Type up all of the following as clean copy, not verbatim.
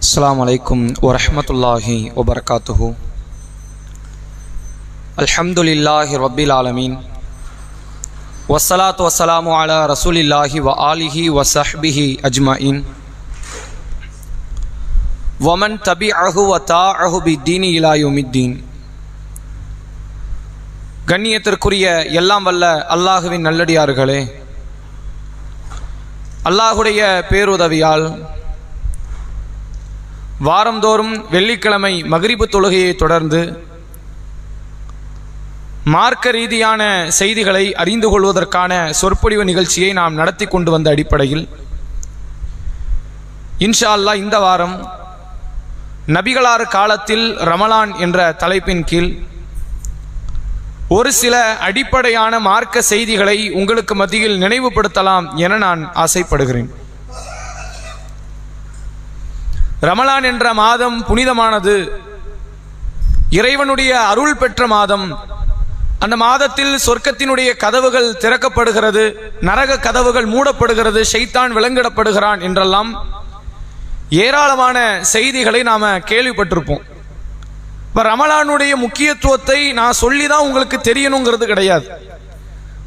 अस्सलामु अलैकुम वरहमतुल्लाहि वबरकातुहु। अल्हम्दुलिल्लाहि रब्बिल आलमीन वस्सलातु वस्सलामु अला रसूलिल्लाहि व आलिहि व सहबिहि अजमाइन वमन तबिअहु व ताअहु बिद्दीनि इला यौमिद्दीन। கண்ணியத்திற்குரிய எல்லாம் வல்ல அல்லாஹுவின் நல்லடியார்களே, அல்லாஹுடைய பேருதவியால் வாரந்தோறும் வெள்ளிக்கிழமை மக்ரிபு தொழுகையை தொடர்ந்து மார்க்க ரீதியான செய்திகளை அறிந்து கொள்வதற்கான சொற்பொழிவு நிகழ்ச்சியை நாம் நடத்தி கொண்டு வந்த அடிப்படையில் இன்ஷா அல்லாஹ் இந்த வாரம் நபிகளார் காலத்தில் ரமலான் என்ற தலைப்பின் கீழ் ஒரு சில அடிப்படையான மார்க்க செய்திகளை உங்களுக்கு மத்தியில் நினைவுபடுத்தலாம் என நான் ஆசைப்படுகிறேன். ரமலான் என்ற மாதம் புனிதமானது, இறைவனுடைய அருள் பெற்ற மாதம். அந்த மாதத்தில் சொர்க்கத்தினுடைய கதவுகள் திறக்கப்படுகிறது, நரக கதவுகள் மூடப்படுகிறது, ஷைத்தான் விலங்கிடப்படுகிறான் என்றெல்லாம் ஏராளமான செய்திகளை நாம கேள்விப்பட்டிருப்போம். இப்போ ரமலானுடைய முக்கியத்துவத்தை நான் சொல்லி தான் உங்களுக்கு தெரியணுங்கிறது கிடையாது.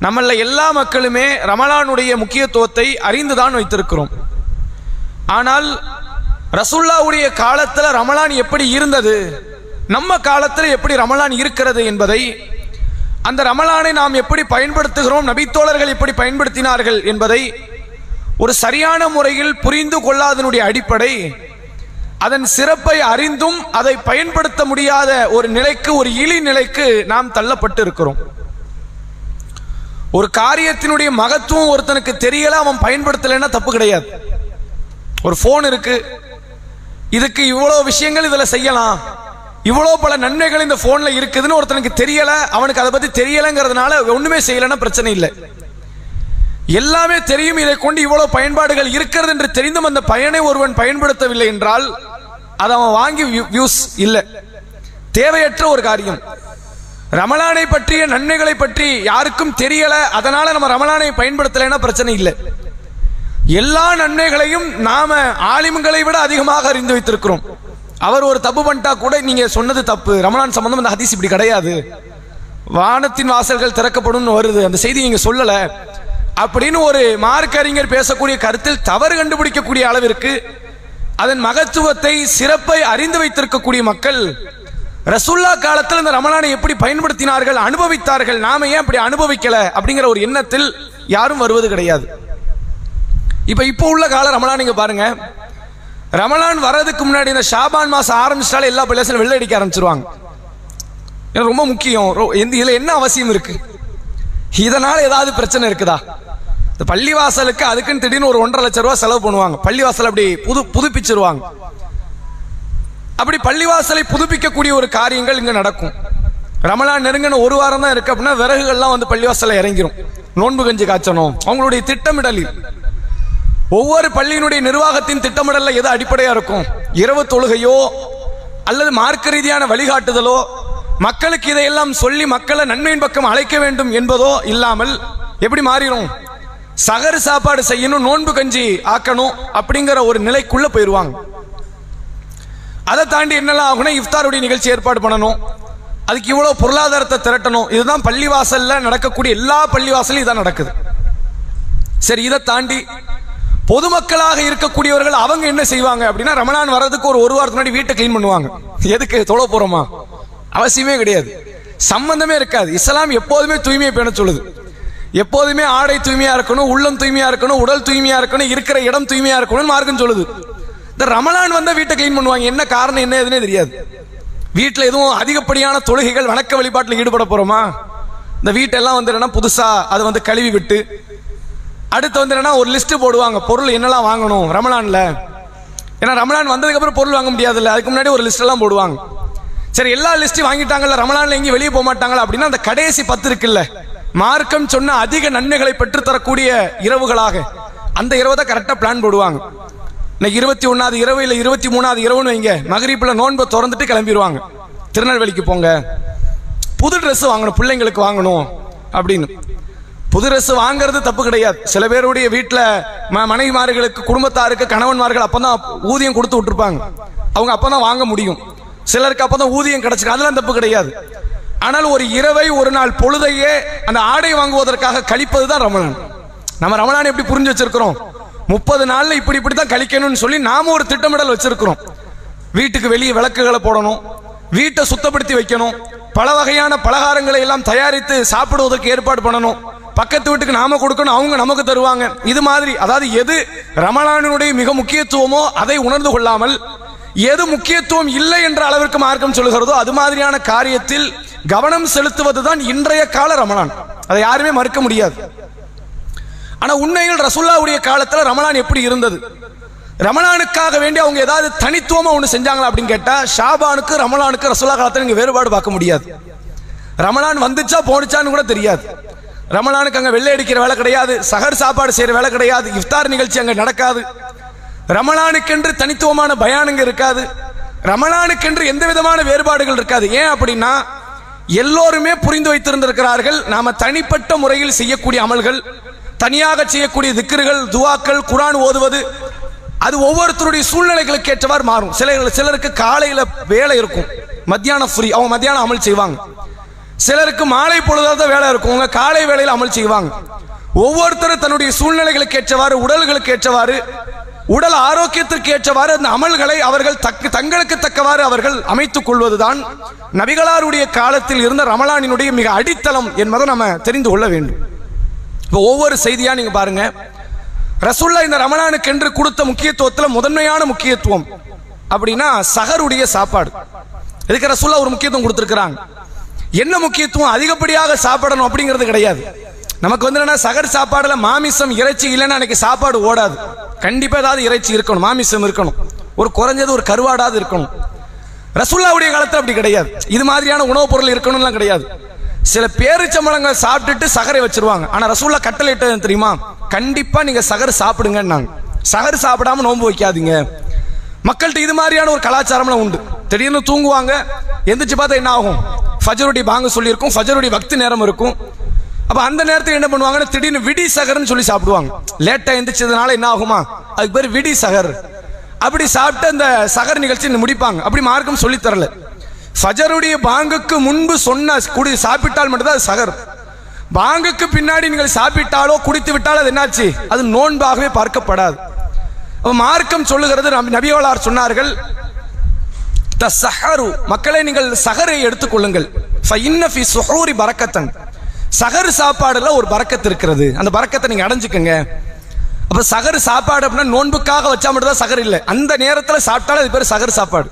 நம்மள எல்லா மக்களுமே ரமலானுடைய முக்கியத்துவத்தை அறிந்துதான் வைத்திருக்கிறோம். ஆனால் ரசூலுல்லாஹ்வுடைய காலத்தில் ரமலான் எப்படி இருந்தது, நம்ம காலத்தில் எப்படி ரமலான் இருக்கிறது என்பதை, அந்த ரமலானை நாம் எப்படி பயன்படுத்துகிறோம், நபித்தோழர்கள் எப்படி பயன்படுத்தினார்கள் என்பதை ஒரு சரியான முறையில் புரிந்து கொள்ளாதனுடைய அடிப்படை, அதன் சிறப்பை அறிந்தும் அதை பயன்படுத்த முடியாத ஒரு நிலைக்கு, ஒரு இழி நிலைக்கு நாம் தள்ளப்பட்டு இருக்கிறோம். ஒரு காரியத்தினுடைய மகத்துவம் ஒருத்தனுக்கு தெரியல, அவன் பயன்படுத்தலைன்னா தப்பு கிடையாது. ஒரு போன் இருக்கு, இதுக்கு இவ்வளவு விஷயங்கள் இதுல செய்யலாம், இவ்வளவு பல நன்மைகள் இந்த போன்ல இருக்குதுன்னு ஒருத்தனுக்கு தெரியல, அவனுக்கு அதை பத்தி தெரியலங்கிறதுனால ஒண்ணுமே செய்யலன்னா பிரச்சனை இல்லை. எல்லாமே தெரியும், இதை கொண்டு இவ்வளவு பயன்பாடுகள் இருக்கிறது என்று தெரிந்தும் அந்த பயனை ஒருவன் பயன்படுத்தவில்லை என்றால் அது அவன் வாங்கி வியூஸ் இல்லை, தேவையற்ற ஒரு காரியம். ரமலானை பற்றிய நன்மைகளை பற்றி யாருக்கும் தெரியல, அதனால நம்ம ரமலானை பயன்படுத்தலைன்னா பிரச்சனை இல்லை. எல்லா நன்மைகளையும் நாம ஆலிம்களை விட அதிகமாக அறிந்து வைத்திருக்கிறோம். அவர் ஒரு தப்பு பண்ணிட்டா கூட நீங்க சொன்னது தப்பு, ரமலான் சம்பந்தம் அந்த ஹதீஸ் இப்படி கிடையாது, வானத்தின் வாசல்கள் திறக்கப்படும் வருது, அந்த செய்தி நீங்க சொல்லல அப்படின்னு ஒரு மார்க்க அறிஞர் பேசக்கூடிய கருத்தில் தவறு கண்டுபிடிக்கக்கூடிய அளவிற்கு அதன் மகத்துவத்தை, சிறப்பை அறிந்து வைத்திருக்கக்கூடிய மக்கள் ரசூலுல்லாஹ் காலத்தில் இந்த ரமலானை எப்படி பயன்படுத்தினார்கள், அனுபவித்தார்கள், நாம ஏன் அப்படி அனுபவிக்கல அப்படிங்கிற ஒரு எண்ணத்தில் யாரும் வருவது கிடையாது. இப்போ உள்ள கால ரமலான் நீங்க பாருங்க, ரமலான் வர்றதுக்கு முன்னாடி இந்த ஷாபான் மாசம் ஆரம்பிச்சாலே எல்லா பிள்ளைகளும் வெள்ளை அடிக்க ஆரம்பிச்சிருவாங்க. ரொம்ப முக்கியம். இதுல என்ன அவசியம் இருக்கு, இதனால ஏதாவது பிரச்சனை இருக்குதா? இந்த பள்ளிவாசலுக்கு அதுக்குன்னு திடீர்னு ஒரு 1.5 லட்சம் ரூபாய் செலவு பண்ணுவாங்க, பள்ளிவாசல் அப்படி புதுப்பிச்சிருவாங்க. அப்படி பள்ளிவாசலை புதுப்பிக்கக்கூடிய ஒரு காரியங்கள் இங்க நடக்கும். ரமலான் நெருங்கின ஒரு வாரம் தான் இருக்கு அப்படின்னா விறகுகள்லாம் வந்து பள்ளிவாசல இறங்கிரும், நோன்பு கஞ்சி காய்ச்சணும். அவங்களுடைய திட்டமிடலில் ஒவ்வொரு பள்ளியினுடைய நிர்வாகத்தின் திட்டமிடல்ல எது அடிப்படையா இருக்கும், இரவு தொழுகையோ அல்லது மார்க்க ரீதியான வழிகாட்டுதலோ, மக்களுக்கு இதையெல்லாம் சொல்லி மக்களை நன்மையின் பக்கம் அழைக்க வேண்டும் என்பதோ இல்லாமல் எப்படி மாறிடும், சகர் சாப்பாடு செய்யணும், நோன்பு கஞ்சி ஆக்கணும் அப்படிங்கிற ஒரு நிலைக்குள்ள போயிருவாங்க. அதை தாண்டி என்னெல்லாம் ஆகுனா இஃப்தாருடைய நிகழ்ச்சி ஏற்பாடு பண்ணணும், அதுக்கு இவ்வளவு பொருளாதாரத்தை திரட்டணும். இதுதான் பள்ளிவாசல்ல நடக்கக்கூடிய எல்லா பள்ளிவாசலும் இதான் நடக்குது. சரி, இதை தாண்டி பொதுமக்களாக இருக்கக்கூடியவர்கள் அவங்க என்ன செய்வாங்க அப்படின்னா, ரமலான் வர்றதுக்கு ஒரு வாரத்துக்கு முன்னாடி வீட்டை கிளீன் பண்ணுவாங்க. எதுக்கு, தொழ போறோமா? அவசியமே கிடையாது, சம்பந்தமே இருக்காது. இஸ்லாம் எப்போதுமே தூய்மையை பேண சொல்லுது. எப்போதுமே ஆடை தூய்மையா இருக்கணும், உள்ளம் தூய்மையா இருக்கணும், உடல் தூய்மையா இருக்கணும், இருக்கிற இடம் தூய்மையா இருக்கணும் மார்க்கம் சொல்லுது. இந்த ரமலான் வந்தா வீட்டை கிளீன் பண்ணுவாங்க. என்ன காரணம், என்ன எதுனே தெரியாது. வீட்டுல எதுவும் அதிகப்படியான தொழுகைகள் வணக்க வழிபாட்டில் ஈடுபட போறோமா, இந்த வீட்டெல்லாம் வந்து புதுசா அதை வந்து கழுவி விட்டு அடுத்து வந்து ஒரு லிஸ்ட் போடுவாங்க, பொருள் என்னெல்லாம் வாங்கணும் ரமலான்ல. ஏன்னா ரமலான் வந்ததுக்கு அப்புறம் பொருள் வாங்க முடியாதுல்ல, அதுக்கு முன்னாடி ஒரு லிஸ்ட் எல்லாம் போடுவாங்க. சரி, எல்லா லிஸ்டையும் வாங்கிட்டாங்கல்ல, ரமலான்ல எங்கேயும் வெளியே போக மாட்டாங்களா அப்படின்னா அந்த கடைசி 10 இருக்குல்ல, மார்க்கம் சொன்ன அதிக நன்மைகளை பெற்று தரக்கூடிய இரவுகளாக அந்த இரவு தான் கரெக்டா பிளான் போடுவாங்க. இன்னைக்கு 21வது இரவு இல்ல 23வது இரவுன்னு வைங்க, மகரிப்ல நோன்பை திறந்துட்டு கிளம்பிடுவாங்க, திருநெல்வேலிக்கு போங்க, புது ட்ரெஸ் வாங்கணும், பிள்ளைங்களுக்கு வாங்கணும் அப்படின்னு. புது ட்ரெஸ் வாங்குறது தப்பு கிடையாது. சில பேருடைய வீட்டில் மனைவிமார்களுக்கு குடும்பத்தாருக்கு கணவன்மார்கள் அப்பதான் ஊதியம் கொடுத்து விட்டுருப்பாங்க, அவங்க அப்பதான் வாங்க முடியும். சிலருக்கு அப்பதான் ஊதியம் கிடைச்சிருக்கு, அதெல்லாம் தப்பு கிடையாது. ஆனால் ஒரு இரவை ஒரு நாள் பொழுதையே அந்த ஆடை வாங்குவதற்காக கழிப்பது தான் ரமலான். நம்ம ரமலான் எப்படி புரிஞ்சு வச்சிருக்கிறோம், 30 நாள்ல இப்படி தான் கழிக்கணும்னு சொல்லி நாம ஒரு திட்டமிடல் வச்சிருக்கிறோம். வீட்டுக்கு வெளியே விளக்குகளை போடணும், வீட்டை சுத்தப்படுத்தி வைக்கணும், பல வகையான பலகாரங்களை எல்லாம் தயாரித்து சாப்பிடுவதற்கு ஏற்பாடு பண்ணணும், பக்கத்து வீட்டுக்கு நாம கொடுக்கணும், அவங்க நமக்கு தருவாங்க. இது மாதிரி அதாவது எது ரமலானுடைய மிக முக்கியத்துவமோ அதை உணர்ந்து கொள்ளாமல் எது முக்கியத்துவம் இல்லை என்ற அளவிற்கு மார்க்கம் சொல்லுகிறதோ அது மாதிரியான காரியத்தில் கவனம் செலுத்துவதுதான் இன்றைய கால ரமலான். அதை யாருமே மறுக்க முடியாது. ஆனா உண்மையில் ரசூலுல்லாஹ்வுடைய காலத்துல ரமலான் எப்படி இருந்தது, ரமலானுக்காக வேண்டி அவங்க ஏதாவது தனித்துவமா ஒண்ணு செஞ்சாங்களா அப்படின்னு கேட்டா, ஷாபானுக்கு ரமலானுக்கு ரசூலுல்லாஹ் காலத்துல நீங்க வேறுபாடு பார்க்க முடியாது. ரமலான் வந்துச்சா போனுச்சான்னு கூட தெரியாது. ரமலானுக்கு அங்க வெள்ளை அடிக்கிற வேலை கிடையாது, சஹர் சாப்பாடு செய்யற வேலை கிடையாது, இஃப்தார் நிகழ்ச்சி அங்க நடக்காது, ரமலானுக்கென்று தனித்துவமான பயானுங்க இருக்காது, ரமலானுக்கென்று எந்த விதமான வேறுபாடுகள் இருக்காது. ஏன் அப்படின்னா எல்லோருமே புரிந்து வைத்திருந்திருக்கிறார்கள், நாம தனிப்பட்ட முறையில் செய்யக்கூடிய அமல்கள், தனியாக செய்யக்கூடிய திக்ருகள், துவாக்கள், குர்ஆன் ஓதுவது, அது ஒவ்வொருத்தருடைய சூழ்நிலைகளுக்கு ஏற்றவாறு மாறும். சிலருக்கு காலையில வேலை இருக்கும், மத்தியானம் ஃப்ரீ, அவங்க மத்தியானம் அமல் செய்வாங்க. சிலருக்கு மாலை பொழுதாவது வேலை இருக்கும், அவங்க காலை வேளையில் அமல் செய்வாங்க. ஒவ்வொருத்தரும் தன்னுடைய சூழ்நிலைகளுக்கு ஏற்றவாறு, உடல்களுக்கு ஏற்றவாறு, உடல் ஆரோக்கியத்திற்கு ஏற்றவாறு அந்த அமல்களை அவர்கள் தங்களுக்கு தக்கவாறு அவர்கள் அமைத்துக் கொள்வதுதான் நபிகளாருடைய காலத்தில் இருந்த ரமலானினுடைய மிக அடித்தளம் என்பதை நம்ம தெரிந்து கொள்ள வேண்டும். இப்போ ஒவ்வொரு செய்தியா நீங்க பாருங்க, ரசூலுல்லாஹ் இந்த ரமலானுக்கு என்று கொடுத்த முக்கியத்துவத்தில் முதன்மையான முக்கியத்துவம் அப்படின்னா சஹருடைய சாப்பாடு. இதுக்கு ரசூலுல்லாஹ் ஒரு முக்கியத்துவம் கொடுத்திருக்கிறாங்க. என்ன முக்கியத்துவம், அதிகப்படியாக சாப்பிடணும் அப்படிங்கிறது கிடையாது. நமக்கு வந்து என்ன, சஹர் சாப்பாடுல மாமிசம் இறைச்சி இல்லைன்னா அன்னைக்கு சாப்பாடு ஓடாது. கண்டிப்பா ஏதாவது இறைச்சி இருக்கணும், மாமிசம் இருக்கணும், ஒரு குறைஞ்சது ஒரு கருவாடாவது இருக்கணும். ரசூலுல்லாஹ்வுடைய காலத்துல அப்படி கிடையாது. இது மாதிரியான உணவுப் பொருள் இருக்கணும்லாம் கிடையாது. சில பேரிச்சம்பழங்கள் சாப்பிட்டுட்டு சஹரை வச்சிருவாங்க. ஆனா ரசூலுல்லாஹ் கட்டளை இட்டது தெரியுமா, கண்டிப்பா நீங்க சஹர் சாப்பிடுங்கன்னாங்க. சஹர் சாப்பிடாம நோன்பு வைக்காதீங்க. மக்கள்கிட்ட இது மாதிரியான ஒரு கலாச்சாரம்லாம் உண்டு. திடீர்னு தூங்குவாங்க, எந்திரிச்சு பார்த்தா என்ன ஆகும், ஃபஜருடைய பாங்கு சொல்லியிருக்கும், ஃபஜருடைய வக்து நேரம் இருக்கும். அப்ப அந்த நேரத்தில் என்ன பண்ணுவாங்கன்னா திடீர்னு விடி சஹர்னு சொல்லி சாப்பிடுவாங்க. லேட்டா எந்திரிச்சதுனால என்ன ஆகுமா, அதுக்கு பேர் விடி சஹர். அப்படி சாப்பிட்டு அந்த சஹர் நிகழ்ச்சி முடிப்பாங்க. அப்படி மார்க்கம் சொல்லி தரல. ஃபஜருடைய பாங்குக்கு முன்பு சொன்ன குடி சாப்பிட்டால் மட்டும்தான் அது சஹர். பாங்குக்கு பின்னாடி நீங்கள் சாப்பிட்டாலோ குடித்து விட்டாலோ அது என்னாச்சு, அது நோன்பாகவே பார்க்கப்படாது. மார்க்கம் சொல்லுகிறது, நபிகளார் சொன்னார்கள், தஸஹரு, மக்களே நீங்கள் சஹரை எடுத்துக்கொள்ளுங்கள், ஃபஇன்ன ஃபி ஸுஹூரி பரக்கத்தன், சஹர் சாப்பாடுல ஒரு பரக்கத்து இருக்கிறது, அந்த பரக்கத்தை நீங்க அடைஞ்சுக்கங்க. அப்ப சஹர் சாப்பாடு அப்படின்னா நோன்புக்காக வச்சா மட்டும் தான் சஹர் இல்லை, அந்த நேரத்தில் சாப்பிட்டாலும் அது பேர் சஹர் சாப்பாடு.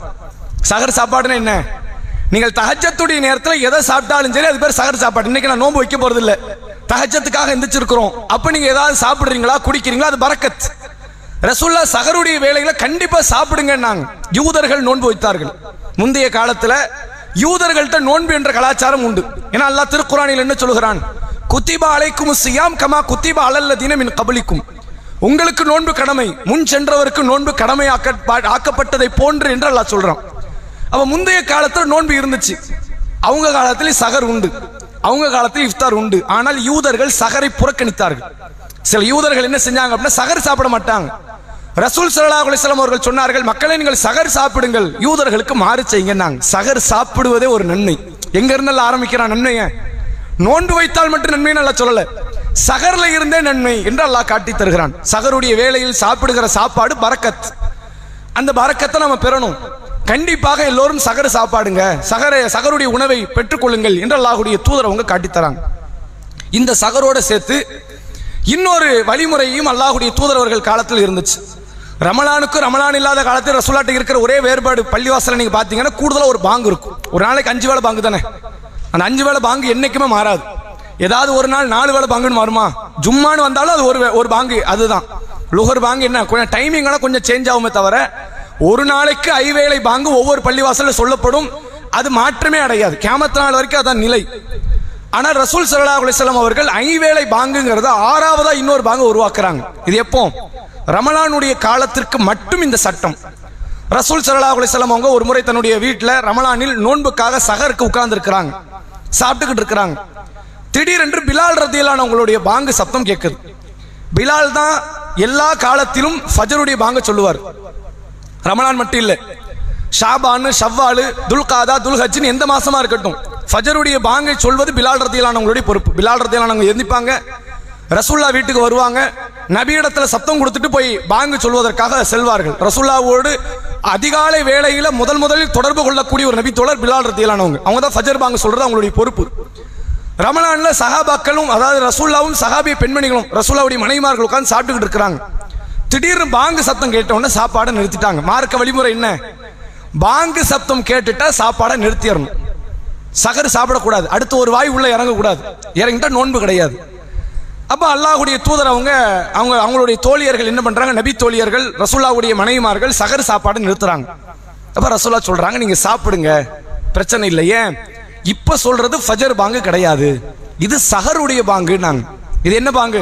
சஹர் சாப்பாடுன்னா என்ன, நீங்கள் தஹஜ்ஜத்துடைய நேரத்தில் எதை சாப்பிட்டாலும் சரி அது பேர் சஹர் சாப்பாடு. இன்னைக்கு நான் நோன்பு வைக்க போறது இல்லை, தஹஜ்ஜத்துக்காக எந்திரிச்சிருக்கிறோம், அப்ப நீங்க ஏதாவது சாப்பிடுறீங்களா குடிக்கிறீங்களா அது பரக்கத். ரசூலுல்லாஹ் சஹருடைய வேளையில கண்டிப்பா சாப்பிடுங்கன்னாங்க. யூதர்கள் நோன்பு வைத்தார்கள். முந்தைய காலத்துல யூதர்கள்ட்ட நோன்பு என்ற கலாச்சாரம் உண்டு. ஏன்னா அல்லாஹ் திருக்குர்ஆனில் என்ன சொல்கிறான், குத்திபா அலைக்குமுஸ் ஸியாம் கமா குத்திபா அலல்லதீன மின் கப்லிக்கும், உங்களுக்கு நோன்பு கடமை, முன் சென்றவருக்கு நோன்பு கடமை ஆக்கப்பட்டதை போன்று என்று அல்லாஹ் சொல்றான். அப்ப முந்தைய காலத்துல நோன்பு இருந்துச்சு, அவங்க காலத்துல சஹர் உண்டு, அவங்க காலத்தில் இஃப்தார் உண்டு. ஆனால் யூதர்கள் சஹரை புறக்கணித்தார்கள். சில யூதர்கள் என்ன செஞ்சாங்க அப்படின்னா சஹர் சாப்பிட மாட்டாங்க. ரசூல் ஸல்லல்லாஹு அலைஹி வஸல்லம் அவர்கள் சொன்னார்கள், மக்களே நீங்கள் சஹர் சாப்பிடுங்கள், யூதர்களுக்கு மாறு செய்யுங்கன்னாங்க. சஹர் சாப்பிடுவதே ஒரு நன்மை. எங்க இருந்தாலும் ஆரம்பிக்கிறான் நன்மையை, நோன்பு வைத்தால் மட்டும் நன்மைன்னு அல்லாஹ் சொல்லல, சஹர்ல இருந்தே நன்மை என்று அல்லாஹ் காட்டி தருகிறான். சஹருடைய வேளையில் சாப்பிடுகிற சாப்பாடு பரக்கத். அந்த பரக்கத்தை நம்ம பெறணும். கண்டிப்பாக எல்லோரும் சஹர் சாப்பாடுங்க, சஹருடைய உணவை பெற்றுக்கொள்ளுங்கள் என்று அல்லாஹ்வுடைய தூதர் அவங்க காட்டி தராங்க. இந்த சஹரோட சேர்த்து இன்னொரு வழிமுறையும் அல்லாஹ்வுடைய தூதர் அவர்கள் காலத்தில் இருந்துச்சு. ரமலானுக்கு ரமலான் இல்லாத காலத்தில் ரசூலுல்லாஹ் இருக்கிற ஒரே வேறுபாடு, பள்ளிவாசல நீங்க பாத்தீங்கன்னா கூடுதலா ஒரு பாங்கு இருக்கும். ஒரு நாளைக்கு 5 வேளை பாங்கு தானே, அந்த 5 வேளை பாங்கு என்னைக்குமே மாறாது. ஏதாவது ஒரு நாள் 4 வேளை பாங்குன்னு மாறுமா, ஜும்மான்னு வந்தாலும் அது ஒரு பாங்கு, அதுதான் லுஹர் பாங்கு. என்ன கொஞ்சம் டைமிங் கொஞ்சம் சேஞ்ச் ஆகுமே தவிர ஒரு நாளைக்கு 5 வேளை பாங்கு ஒவ்வொரு பள்ளிவாசல்ல சொல்லப்படும், அது மாற்றமே அடையாது, கியாமத் நாள் வரைக்கும் அதான் நிலை. ஆனா ரசூல் ஸல்லல்லாஹு அலைஹி வஸல்லம் அவர்கள் 5 வேளை பாங்குங்கிறத 6வதா இன்னொரு பாங்கு உருவாக்குறாங்க. இது எப்போ, ரமலானுடைய காலத்திற்கு மட்டும் இந்த சட்டம். ரசூல் ஸல்லல்லாஹு அலைஹி வஸல்லம் அவங்க ஒரு முறை தன்னுடைய வீட்டில் ரமலானில் நோன்புக்காக சஹருக்கு உட்கார்ந்து இருக்கிறாங்க, சாப்பிட்டுக்கிட்டு இருக்கிறாங்க. திடீரென்று பிலால் ரதியல்லாஹு அவங்களுடைய பாங்கு சப்தம் கேட்குது. பிலால் தான் எல்லா காலத்திலும் ஃபஜருடைய பாங்க சொல்லுவார். ரமலான் மட்டும் இல்லை, ஷாபான், ஷவ்வாலு, துல்காதா, துல்ஹஜ்னு எந்த மாசமா இருக்கட்டும், ஃபஜருடைய பாங்கை சொல்வது பிலால் ரதியல்லாஹு அவங்களுடைய பொறுப்பு. பிலால் ரதியல்லாஹு அவங்க எந்திப்பாங்க, ரசூல்லா வீட்டுக்கு வருவாங்க, நபியிடத்துல சத்தம் கொடுத்துட்டு போய் பாங்கு சொல்வதற்காக செல்வார்கள். ரசூல்லாவோடு அதிகாலை வேளையில முதலில் தொடர்பு கொள்ளக்கூடிய ஒரு நபி தோழர் பிலால் ரதியல்லாஹு அவங்க தான் ஃபஜர் பாங்கு சொல்றது அவங்களுடைய பொறுப்பு. ரமலான்ல சஹாபாக்களும், அதாவது ரசூல்லாவும் சஹாபிய பெண்மணிகளும் ரசூல்லாவுடைய மனைவிமார்கள் உட்கார்ந்து சாப்பிட்டுக்கிட்டு இருக்கிறாங்க. திடீர்னு பாங்கு சத்தம் கேட்ட உடனே சாப்பாடை நிறுத்திட்டாங்க. மார்க்க வழிமுறை என்ன? பாங்கு சத்தம் கேட்டுட்டா சாப்பாடை நிறுத்திடணும். சகர் சாப்பிடக்கூடாது, அடுத்து ஒரு வாய் உள்ள இறங்கக்கூடாது, இறங்கிட்டா நோன்பு கிடையாது. அப்ப அல்லாஹ்வுடைய தூதர் அவங்களுடைய தோழியர்கள் என்ன பண்றாங்க, நபி தோழியர்கள் ரசூல்லாவுடைய மனைவிமார்கள் சகர் சாப்பாடு நிறுத்துறாங்க. அப்ப ரசூல்லா சொல்றாங்க, நீங்க சாப்பிடுங்க, பிரச்சனை இல்லை. ஏன் இப்ப சொல்றது ஃபஜர் பாங்கு கிடையாது, இது சஹருடைய பாங்கு. நாங்க இது என்ன பாங்கு?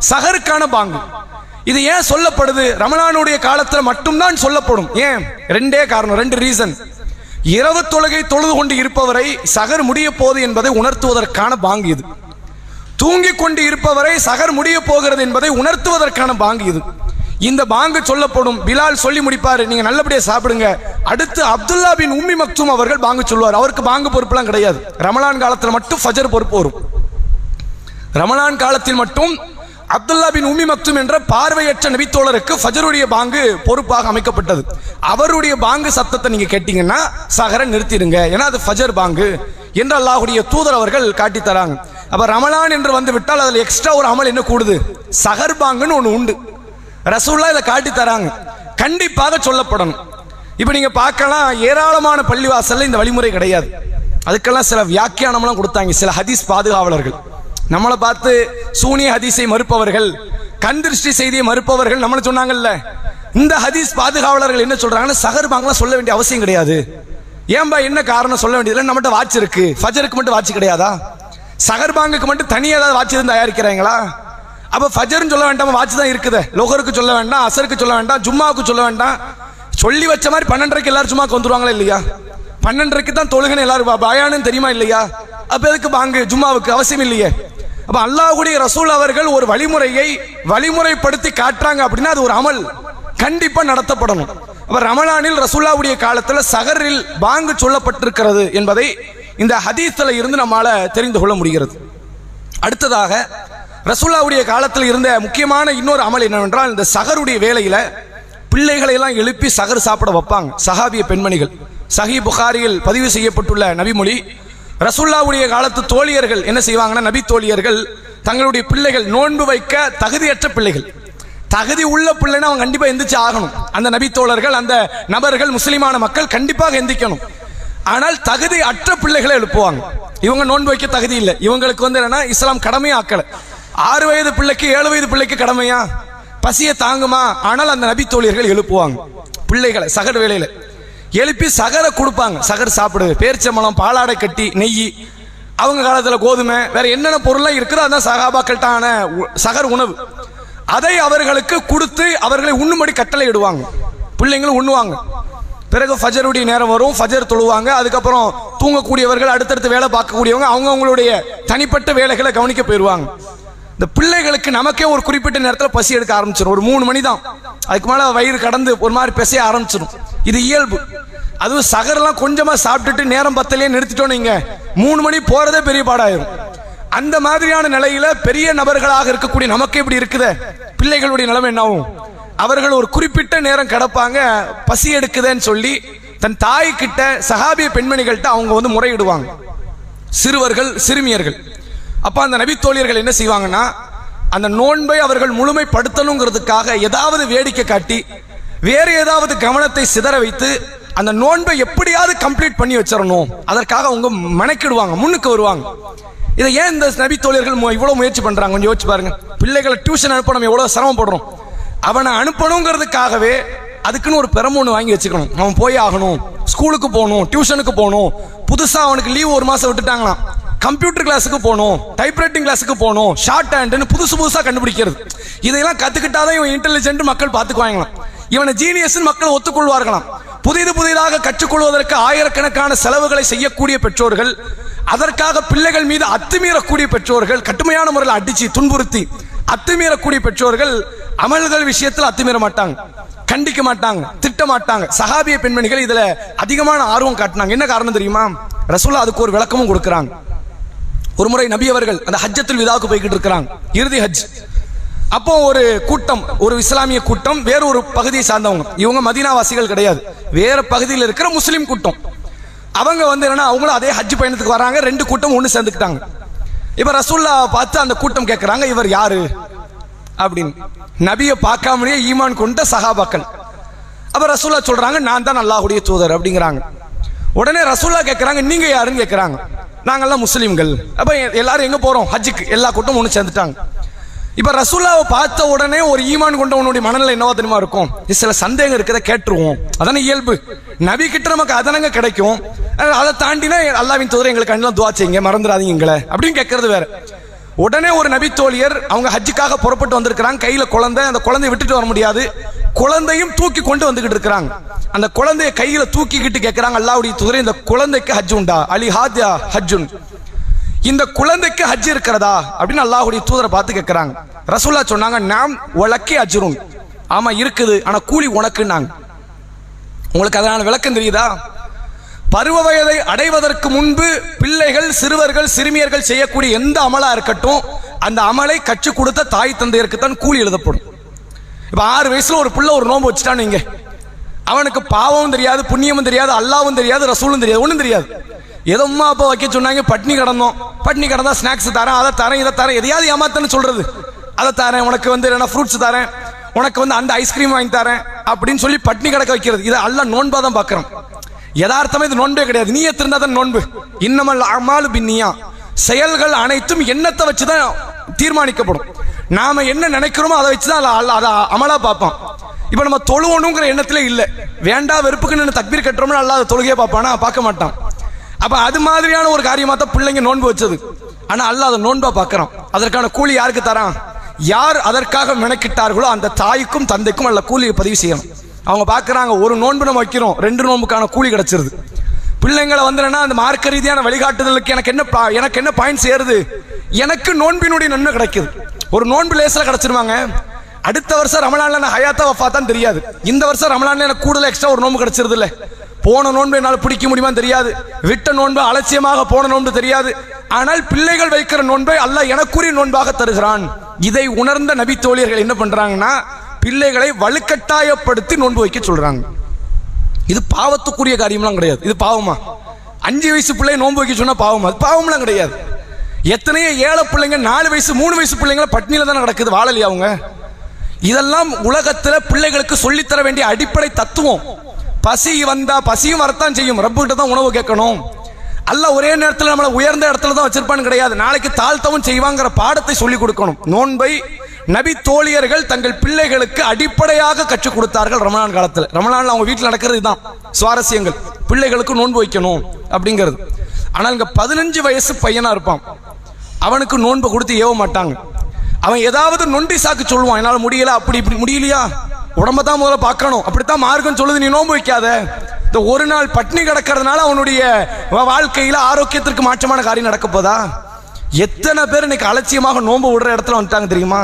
சஹருக்கான பாங்கு. இது ஏன் சொல்லப்படுது? ரமலானுடைய காலத்துல மட்டும்தான் சொல்லப்படும். ஏன்? ரெண்டே காரணம், ரெண்டு ரீசன். இரவு தொழுகை தொழுது கொண்டு இருப்பவரை சஹர் முடிய போகுது என்பதை உணர்த்துவதற்கான பாங்கு இது. தூங்கிக் கொண்டு இருப்பவரை சஹர் முடிய போகிறது என்பதை உணர்த்துவதற்கான பாங்கு இது. இந்த பாங்கு சொல்லப்படும். பிலால் சொல்லி முடிப்பாரு, நீங்க நல்லபடியா சாப்பிடுங்க. அடுத்து அப்துல்லா பின் உம்மி மக்தூம் அவர்கள் பாங்கு சொல்வார். அவருக்கு பாங்கு பொறுப்புலாம் கிடையாது. ரமலான் காலத்தில் மட்டும் ஃபஜர் பொறுப்பு வரும். ரமலான் காலத்தில் மட்டும் அப்துல்லா பின் உம்மி மக்தூம் என்ற பார்வையற்ற நபித்தோழருக்கு ஃபஜருடைய பாங்கு பொறுப்பாக அமைக்கப்பட்டது. அவருடைய பாங்கு சத்தத்தை நீங்க கேட்டீங்கன்னா சஹரை நிறுத்திடுங்க, ஏன்னா அது ஃபஜர் பாங்கு என்று அல்லாஹ்வுடைய தூதர் அவர்கள் காட்டி தராங்க. அப்ப ரமலான் என்று வந்து விட்டால் அதில் எக்ஸ்ட்ரா ஒரு அமல் என்ன கூடுது? சஹர் பாங்குன்னு ஒன்று உண்டு. ரசூலுல்லாஹ் இதை காட்டி தராங்க, கண்டிப்பாக சொல்லப்படணும். இப்ப நீங்க பார்க்கலாம், ஏராளமான பள்ளிவாசல்ல இந்த வழிமுறை கிடையாது. அதுக்கெல்லாம் சில வியாக்கியானம்லாம் கொடுத்தாங்க சில ஹதீஸ் பாதுகாவலர்கள். நம்மளை பார்த்து சூனிய ஹதீஸை மறுப்பவர்கள், கண் திருஷ்டி செய்தியை மறுப்பவர்கள் நம்மளை சொன்னாங்கல்ல, இந்த ஹதீஸ் பாதுகாவலர்கள் என்ன சொல்றாங்கன்னா, சஹர் பாங்கெல்லாம் சொல்ல வேண்டிய அவசியம் கிடையாது. ஏன்பா, என்ன காரணம் சொல்ல வேண்டியதில்லை, நம்மகிட்ட வாட்ச் இருக்கு. ஃபஜருக்கு மட்டும் வாட்ச் கிடையாதா? சஹர் பாங்குக்கு மட்டும் தனியாக ஏதாவது வாட்ச் இருந்து தயாரிக்கிறாங்களா? அப்ப ஃபஜர்னு சொல்ல வேண்டாம், வாட்ச் தான் இருக்குது. லோகருக்கு சொல்ல வேண்டாம், அசருக்கு சொல்ல வேண்டாம், ஜும்மாவுக்கு சொல்ல வேண்டாம். சொல்லி வச்ச மாதிரி 12:30 எல்லாரும் ஜும்மாக்கு வந்துருவாங்களா இல்லையா? 12:30 தான் தொழுகன்னு எல்லாரும் பயானுன்னு தெரியுமா இல்லையா? அப்ப எதுக்கு பாங்கு ஜும்மாவுக்கு? அவசியம் இல்லையே. அப்ப அல்லாஹ்வுடைய ரசூல் அவர்கள் ஒரு வழிமுறையை வழிமுறைப்படுத்தி காட்டுறாங்க அப்படின்னா அது ஒரு அமல் கண்டிப்பா நடத்தப்படணும். அப்ப ரமலானில் ரசூலுல்லாஹ்வுடைய காலத்துல சஹரில் பாங்கு சொல்லப்பட்டிருக்கிறது என்பதை இந்த ஹதீஸ்ல இருந்து நம்மால தெரிந்து கொள்ள முடிகிறது. அடுத்ததாக ரசூலுல்லாஹ்வுடைய காலத்தில் இருந்த முக்கியமான இன்னொரு அமல் என்னவென்றால், இந்த சஹருடைய வேளையில பிள்ளைகளை எல்லாம் எழுப்பி சஹர் சாப்பிட வைப்பாங்க சஹாபிய பெண்மணிகள். சஹீஹ் புகாரியில் பதிவு செய்யப்பட்டுள்ள நபிமொழி, ரசூலுல்லாஹ்வுடைய காலத்து தோழியர்கள் என்ன செய்வாங்கன்னா, நபி தோழியர்கள் தங்களுடைய பிள்ளைகள் நோன்பு வைக்க தகுதியற்ற பிள்ளைகள், தகுதி உள்ள பிள்ளைன்னா அவங்க கண்டிப்பா எந்திரிச்சு ஆகணும். அந்த நபி தோழர்கள், அந்த நபர்கள், முஸ்லிமான மக்கள் கண்டிப்பாக எந்திக்கணும். ஆனால் தகுதி அற்ற பிள்ளைகளை எழுப்புவாங்க. இவங்க நோன்பு வைக்க தகுதி இல்லை, இவங்களுக்கு வந்து என்னன்னா இஸ்லாம் கடமையா ஆக்கல. 6 வயது பிள்ளைக்கு 7 வயது பிள்ளைக்கு கடமையா? பசிய தாங்குமா? ஆனால் அந்த நபி தோழியர்கள் எழுப்புவாங்க பிள்ளைகளை சஹர் வேளையில. எழுப்பி சஹரை கொடுப்பாங்க. சஹர் சாப்பிடு, பேரிச்சம்பழம், பாலாடை கட்டி, நெய், அவங்க காலத்துல கோதுமை, வேற என்னென்ன பொருள்லாம் இருக்குதோ அதான் சஹாபாக்கள்டான சஹர் உணவு. அதை அவர்களுக்கு கொடுத்து அவர்களை உண்ணும்படி கட்டளை இடுவாங்க. பிள்ளைங்களும் உண்ணுவாங்க. பிறகு ஃபஜருடைய நேரம் வரும், ஃபஜர் தொழுவாங்க. அதுக்கப்புறம் தூங்கக்கூடியவர்கள், அடுத்தடுத்து வேலை பார்க்கக்கூடியவங்க அவங்களுடைய தனிப்பட்ட வேலைகளை கவனிக்க போயிடுவாங்க. இந்த பிள்ளைகளுக்கு நமக்கே ஒரு குறிப்பிட்ட நேரத்தில் பசி எடுக்க ஆரம்பிச்சிடும். ஒரு 3 மணி தான், அதுக்கு மேலே வயிறு கடந்து ஒரு மாதிரி பிசைய ஆரம்பிச்சிடும். இது இயல்பு. அதுவும் சகரெல்லாம் கொஞ்சமா சாப்பிட்டுட்டு நேரம் பத்தலையே நிறுத்திட்டோம், நீங்க 3 மணி போறதே பெரிய பாடாயிரும். அந்த மாதிரியான நிலையில பெரிய நபர்களாக இருக்கக்கூடிய நமக்கு எப்படி இருக்குது, பிள்ளைகளுடைய நிலைமை என்ன ஆகும்? அவர்கள் ஒரு குறிப்பிட்ட நேரம் கிடப்பாங்க, பசி எடுக்குதுன்னு சொல்லி தன் தாய் கிட்ட, சஹாபிய பெண்மணிகள்கிட்ட அவங்க வந்து முறையிடுவாங்க, சிறுவர்கள் சிறுமியர்கள். அப்ப அந்த நபி தோழியர்கள் என்ன செய்வாங்கன்னா, அந்த நோன்பை அவர்கள் முழுமைப்படுத்தணுங்கிறதுக்காக ஏதாவது வேடிக்கை காட்டி வேற ஏதாவது கவனத்தை சிதற வைத்து அந்த நோன்பை எப்படியாவது கம்ப்ளீட் பண்ணி வச்சிடணும், அதற்காக அவங்க மெனக்கிடுவாங்க, முன்னுக்கு வருவாங்க. இதை ஏன் இந்த நபி தோழியர்கள் இவ்வளவு முயற்சி பண்றாங்க? கொஞ்சம் யோசிச்சு பாருங்க. பிள்ளைகளை டியூஷன் அனுப்ப நம்ம எவ்வளவு சிரமப்படுறோம். அவனை அனுப்பணுங்கிறதுக்காகவே அதுக்குன்னு ஒரு பெரமோன்னு வாங்கி வச்சுக்கணும். அவன் போய் ஆகணும், ஸ்கூலுக்கு போகணும், டியூஷனுக்கு போகணும். புதுசா அவனுக்கு லீவ் 1 மாசம் விட்டுட்டாங்களாம், கம்ப்யூட்டர் கிளாஸுக்கு போகணும், டைப்ரைட்டிங் கிளாஸுக்கு போகணும், ஷார்ட் ஹேண்டுன்னு புதுசா கண்டுபிடிக்கிறது. இதையெல்லாம் கத்துக்கிட்டாதான் இவன் இன்டெலிஜென்ட் மக்கள் பார்த்துக்குவாங்களாம், இவனை ஜீனியஸ் மக்கள் ஒத்துக்கொள்வார்களாம். புதிதாக கற்றுக்கொள்வதற்கு ஆயிரக்கணக்கான செலவுகளை செய்யக்கூடிய பெற்றோர்கள் அதற்காக பிள்ளைகள் மீது அத்துமீறக்கூடிய பெற்றோர்கள், கடுமையான முறையில் அடிச்சு துன்புறுத்தி அத்துமீறக்கூடிய பெற்றோர்கள் அமல்கள் விஷயத்தில் அத்துமீற மாட்டாங்க, கண்டிக்க மாட்டாங்க, திட்ட மாட்டாங்க. சஹாபிய பெண்மணிகள் இதுல அதிகமான ஆர்வம் காட்டினாங்க. என்ன காரணம் தெரியுமா? ரசூலுல்லாஹ் அதுக்கு ஒரு விளக்கமும் கொடுக்கிறாங்க. ஒரு முறை நபி அவர்கள் அந்த ஹஜ்ஜத்துல் விதாவுக்கு போய்கிட்டு இருக்கிறாங்க, இறுதி ஹஜ். அப்போ ஒரு கூட்டம், ஒரு இஸ்லாமிய கூட்டம், வேற ஒரு பகுதியை சார்ந்தவங்க, இவங்க மதீனாவாசிகள் கிடையாது, வேற பகுதியில் இருக்கிற முஸ்லிம் கூட்டம். அவங்க என்னன்னா அவங்களும் அதே ஹஜ் பயணத்துக்கு வராங்க. ரெண்டு கூட்டம் ஒன்று சேர்ந்துக்கிட்டாங்க. இப்ப ரசூலுல்லாஹ் பார்த்து அந்த கூட்டம் கேட்கிறாங்க, இவர் யாரு அப்படின்னு. நபியை பார்க்காமலேயே ஈமான் கொண்ட சஹாபாக்கள். அப்ப ரசூலுல்லாஹ் சொல்றாங்க, நான் தான் அல்லாஹ்வுடைய தூதர் அப்படிங்கிறாங்க. உடனே ரசூலுல்லாஹ் கேட்கிறாங்க, நீங்க யாருன்னு கேட்கிறாங்க. நாங்கெல்லாம் முஸ்லிம்கள். அப்ப எல்லாரும் எங்க போறோம்? ஹஜ்ஜுக்கு. எல்லா கூட்டம் ஒன்று சேர்ந்துட்டாங்க. இப்ப ரசூலுல்லாஹ்வை பார்த்த உடனே ஒரு ஈமான் கொண்டவனுடைய மனநிலை என்னவா தெரியுமா இருக்கும்? சில சந்தேகம் இருக்கிறத கேட்டுருவோம், அதான இயல்பு. நபி கிட்ட நமக்கு அதனங்க கிடைக்கும், அதை தாண்டினா அல்லாஹ்வின் தூதர் எங்களுக்கு அண்ணன் துஆ செய்யுங்க, மறந்துடாதீங்க எங்களை அப்படின்னு கேட்கறது வேற. உடனே ஒரு நபி தோழியர் அவங்க ஹஜ்ஜுக்காக புறப்பட்டு வந்திருக்கிறாங்க. கையில குழந்தை, அந்த குழந்தையை விட்டுட்டு வர முடியாது, குழந்தையும் தூக்கி கொண்டு வந்துகிட்டு இருக்கிறாங்க. அந்த குழந்தைய கையில தூக்கிக்கிட்டு கேட்கிறாங்க, அல்லாஹ்வுடைய தூதரே இந்த குழந்தைக்கு ஹஜ் உண்டா? அலி ஹாத்யா ஹஜ்ஜுன், இந்த குழந்தைக்கு ஹஜ் இருக்கிறதா அப்படின்னு அல்லாஹ்வுடைய தூதரை பார்த்து கேட்கிறாங்க. ரசூலுல்லாஹ் சொன்னாங்க, நாம் வலக்கி அஜ்ருன், ஆமா இருக்குது, ஆனா கூலி உனக்குன்னாங்க. உங்களுக்கு அதனால விளக்கம் தெரியுதா? பருவ வயதை அடைவதற்கு முன்பு பிள்ளைகள், சிறுவர்கள், சிறுமியர்கள் செய்யக்கூடிய எந்த அமலா இருக்கட்டும், அந்த அமலை கற்றுக் கொடுத்த தாய் தந்தையருக்கு தான் கூலி எழுதப்படும். இப்ப 6 வயசுல ஒரு பிள்ளை ஒரு நோன்பு வச்சுட்டான்னு இங்க, அவனுக்கு பாவமும் தெரியாது, புண்ணியமும் தெரியாது, அல்லாவும் தெரியாது, ரசூலும் தெரியாது, ஒன்றும் தெரியாது. ஏதோ அம்மா அப்பா வைக்க சொன்னாங்க, பட்னி கிடந்தோம், பட்னி கிடந்தா ஸ்நாக்ஸ் தரேன், அதை தரேன், இதை தரேன், எதையாவது ஏமாத்தன்னு சொல்றது. அதை தரேன், உனக்கு என்ன ஃப்ரூட்ஸ் தரேன், உனக்கு அந்த ஐஸ்கிரீம் வாங்கி தரேன் அப்படின்னு சொல்லி பட்னி கிடக்க வைக்கிறது. இதை அல்லாஹ் நோன்பா தான் பார்க்கிறோம். யதார்த்தமா இது நோன்பே கிடையாது. நீயத் இருந்தா தான் நோன்பு. இன்னமல் அமாலு பின்னியா, செயல்கள் அனைத்தும் எண்ணத்தை வச்சுதான் தீர்மானிக்கப்படும். நாம என்ன நினைக்கிறோமோ அதை வச்சுதான் அதை அமலா பார்ப்போம். இப்ப நம்ம தொழுவணுங்கிற எண்ணத்திலே இல்லை, வேண்டா வெறுப்புக்கு தக்பீர் கட்டுறோம்னா அல்லாஹ் தொழுகையே பார்ப்பானா? பார்க்க மாட்டான். அப்ப அது மாதிரியான ஒரு காரியமா தான் பிள்ளைங்க நோன்பு வச்சது. ஆனா அல்லாஹ் அதை நோன்பா பார்க்கறான். அதற்கான கூலி யாருக்கு தரான்? யார் அதற்காக மெனக்கிட்டார்களோ அந்த தாய்க்கும் தந்தைக்கும் அல்ல கூலியை பதிவு செய்யணும். அவங்க பார்க்கறாங்க, ஒரு நோன்பு நம்ம வைக்கிறோம், 2 நோன்புக்கான கூலி கிடைச்சிருது. பிள்ளைங்களை அந்த மார்க்க ரீதியான வழிகாட்டுதலுக்கு எனக்கு என்ன பாயிண்ட் சேருது? எனக்கு நோன்பினுடைய நன்மை கிடைக்குது. ஒரு நோன்பு லேசில் கிடைச்சிருவாங்க. அடுத்த வருஷம் ரமலான்ல நான் ஹயாத்தா வஃபாத்தான்னு தெரியாது. இந்த வருஷம் ரமலான்ல எனக்கு கூடுதல் எக்ஸ்ட்ரா ஒரு நோன்பு கிடைச்சிருது இல்ல. போன நோன்பு என்னால் பிடிக்க முடியுமான்னு தெரியாது, விட்ட நோன்பு அலட்சியமாக போன நோன்பு தெரியாது. ஆனால் பிள்ளைகள் வைக்கிற நோன்பை அல்லாஹ் எனக்குரிய நோன்பாக தருகிறான். இதை உணர்ந்த நபி தோழியர்கள் என்ன பண்றாங்கன்னா, பிள்ளைகளை வலுக்கட்டாயப்படுத்தி நோன்பு வைக்க சொல்றாங்க. இது பாவத்துக்குரிய காரியம்லாம் கிடையாது. இது பாவமா? 5 வயசு பிள்ளை நோன்பு வைக்க சொன்னா பாவமா? அது பாவம்லாம் கிடையாது. எத்தனையோ ஏழை பிள்ளைங்க 4 வயசு 3 வயசு பிள்ளைங்களை பட்னியில தான் நடக்குது, வாழலையா அவங்க? இதெல்லாம் உலகத்துல பிள்ளைகளுக்கு சொல்லித்தர வேண்டிய அடிப்படை தத்துவம். பசி வந்தா பசியும் வரத்தான் செய்யும், ரப்பு கிட்ட தான் உணவு கேட்கணும். அல்லாஹ் ஒரே நேரத்தில் நம்மளை உயர்ந்த இடத்துல தான் வச்சிருப்பான்னு கிடையாது, நாளைக்கு தாழ்த்தவும் செய்வாங்கிற பாடத்தை சொல்லிக் கொடுக்கணும். நோன்பை நபி தோழியர்கள் தங்கள் பிள்ளைகளுக்கு அடிப்படையாக கற்றுக் கொடுத்தார்கள் ரமலான் காலத்தில். ரமலான்ல அவங்க வீட்டில் நடக்கிறது தான் சுவாரஸ்யங்கள், பிள்ளைகளுக்கு நோன்பு வைக்கணும் அப்படிங்கிறது. ஆனால் இங்க 15 வயசு பையனா இருப்பான், அவனுக்கு நோன்பு கொடுத்து ஏவ மாட்டாங்க. அவன் ஏதாவது நொண்டி சாக்கு சொல்லுவான், என்னால் முடியல, அப்படி இப்படி முடியலையா, உடம்ப தான் முதல்ல பார்க்கணும், அப்படித்தான் மார்க்கம் சொல்லுது, நீ நோன்பு வைக்காத. இந்த ஒரு நாள் பட்னி கிடக்கிறதுனால அவனுடைய வாழ்க்கையில ஆரோக்கியத்திற்கு மாற்றமான காரியம் நடக்க போதா? எத்தனை பேர் இன்னைக்கு அலட்சியமாக நோன்பு விடுற இடத்துல வந்துட்டாங்க தெரியுமா?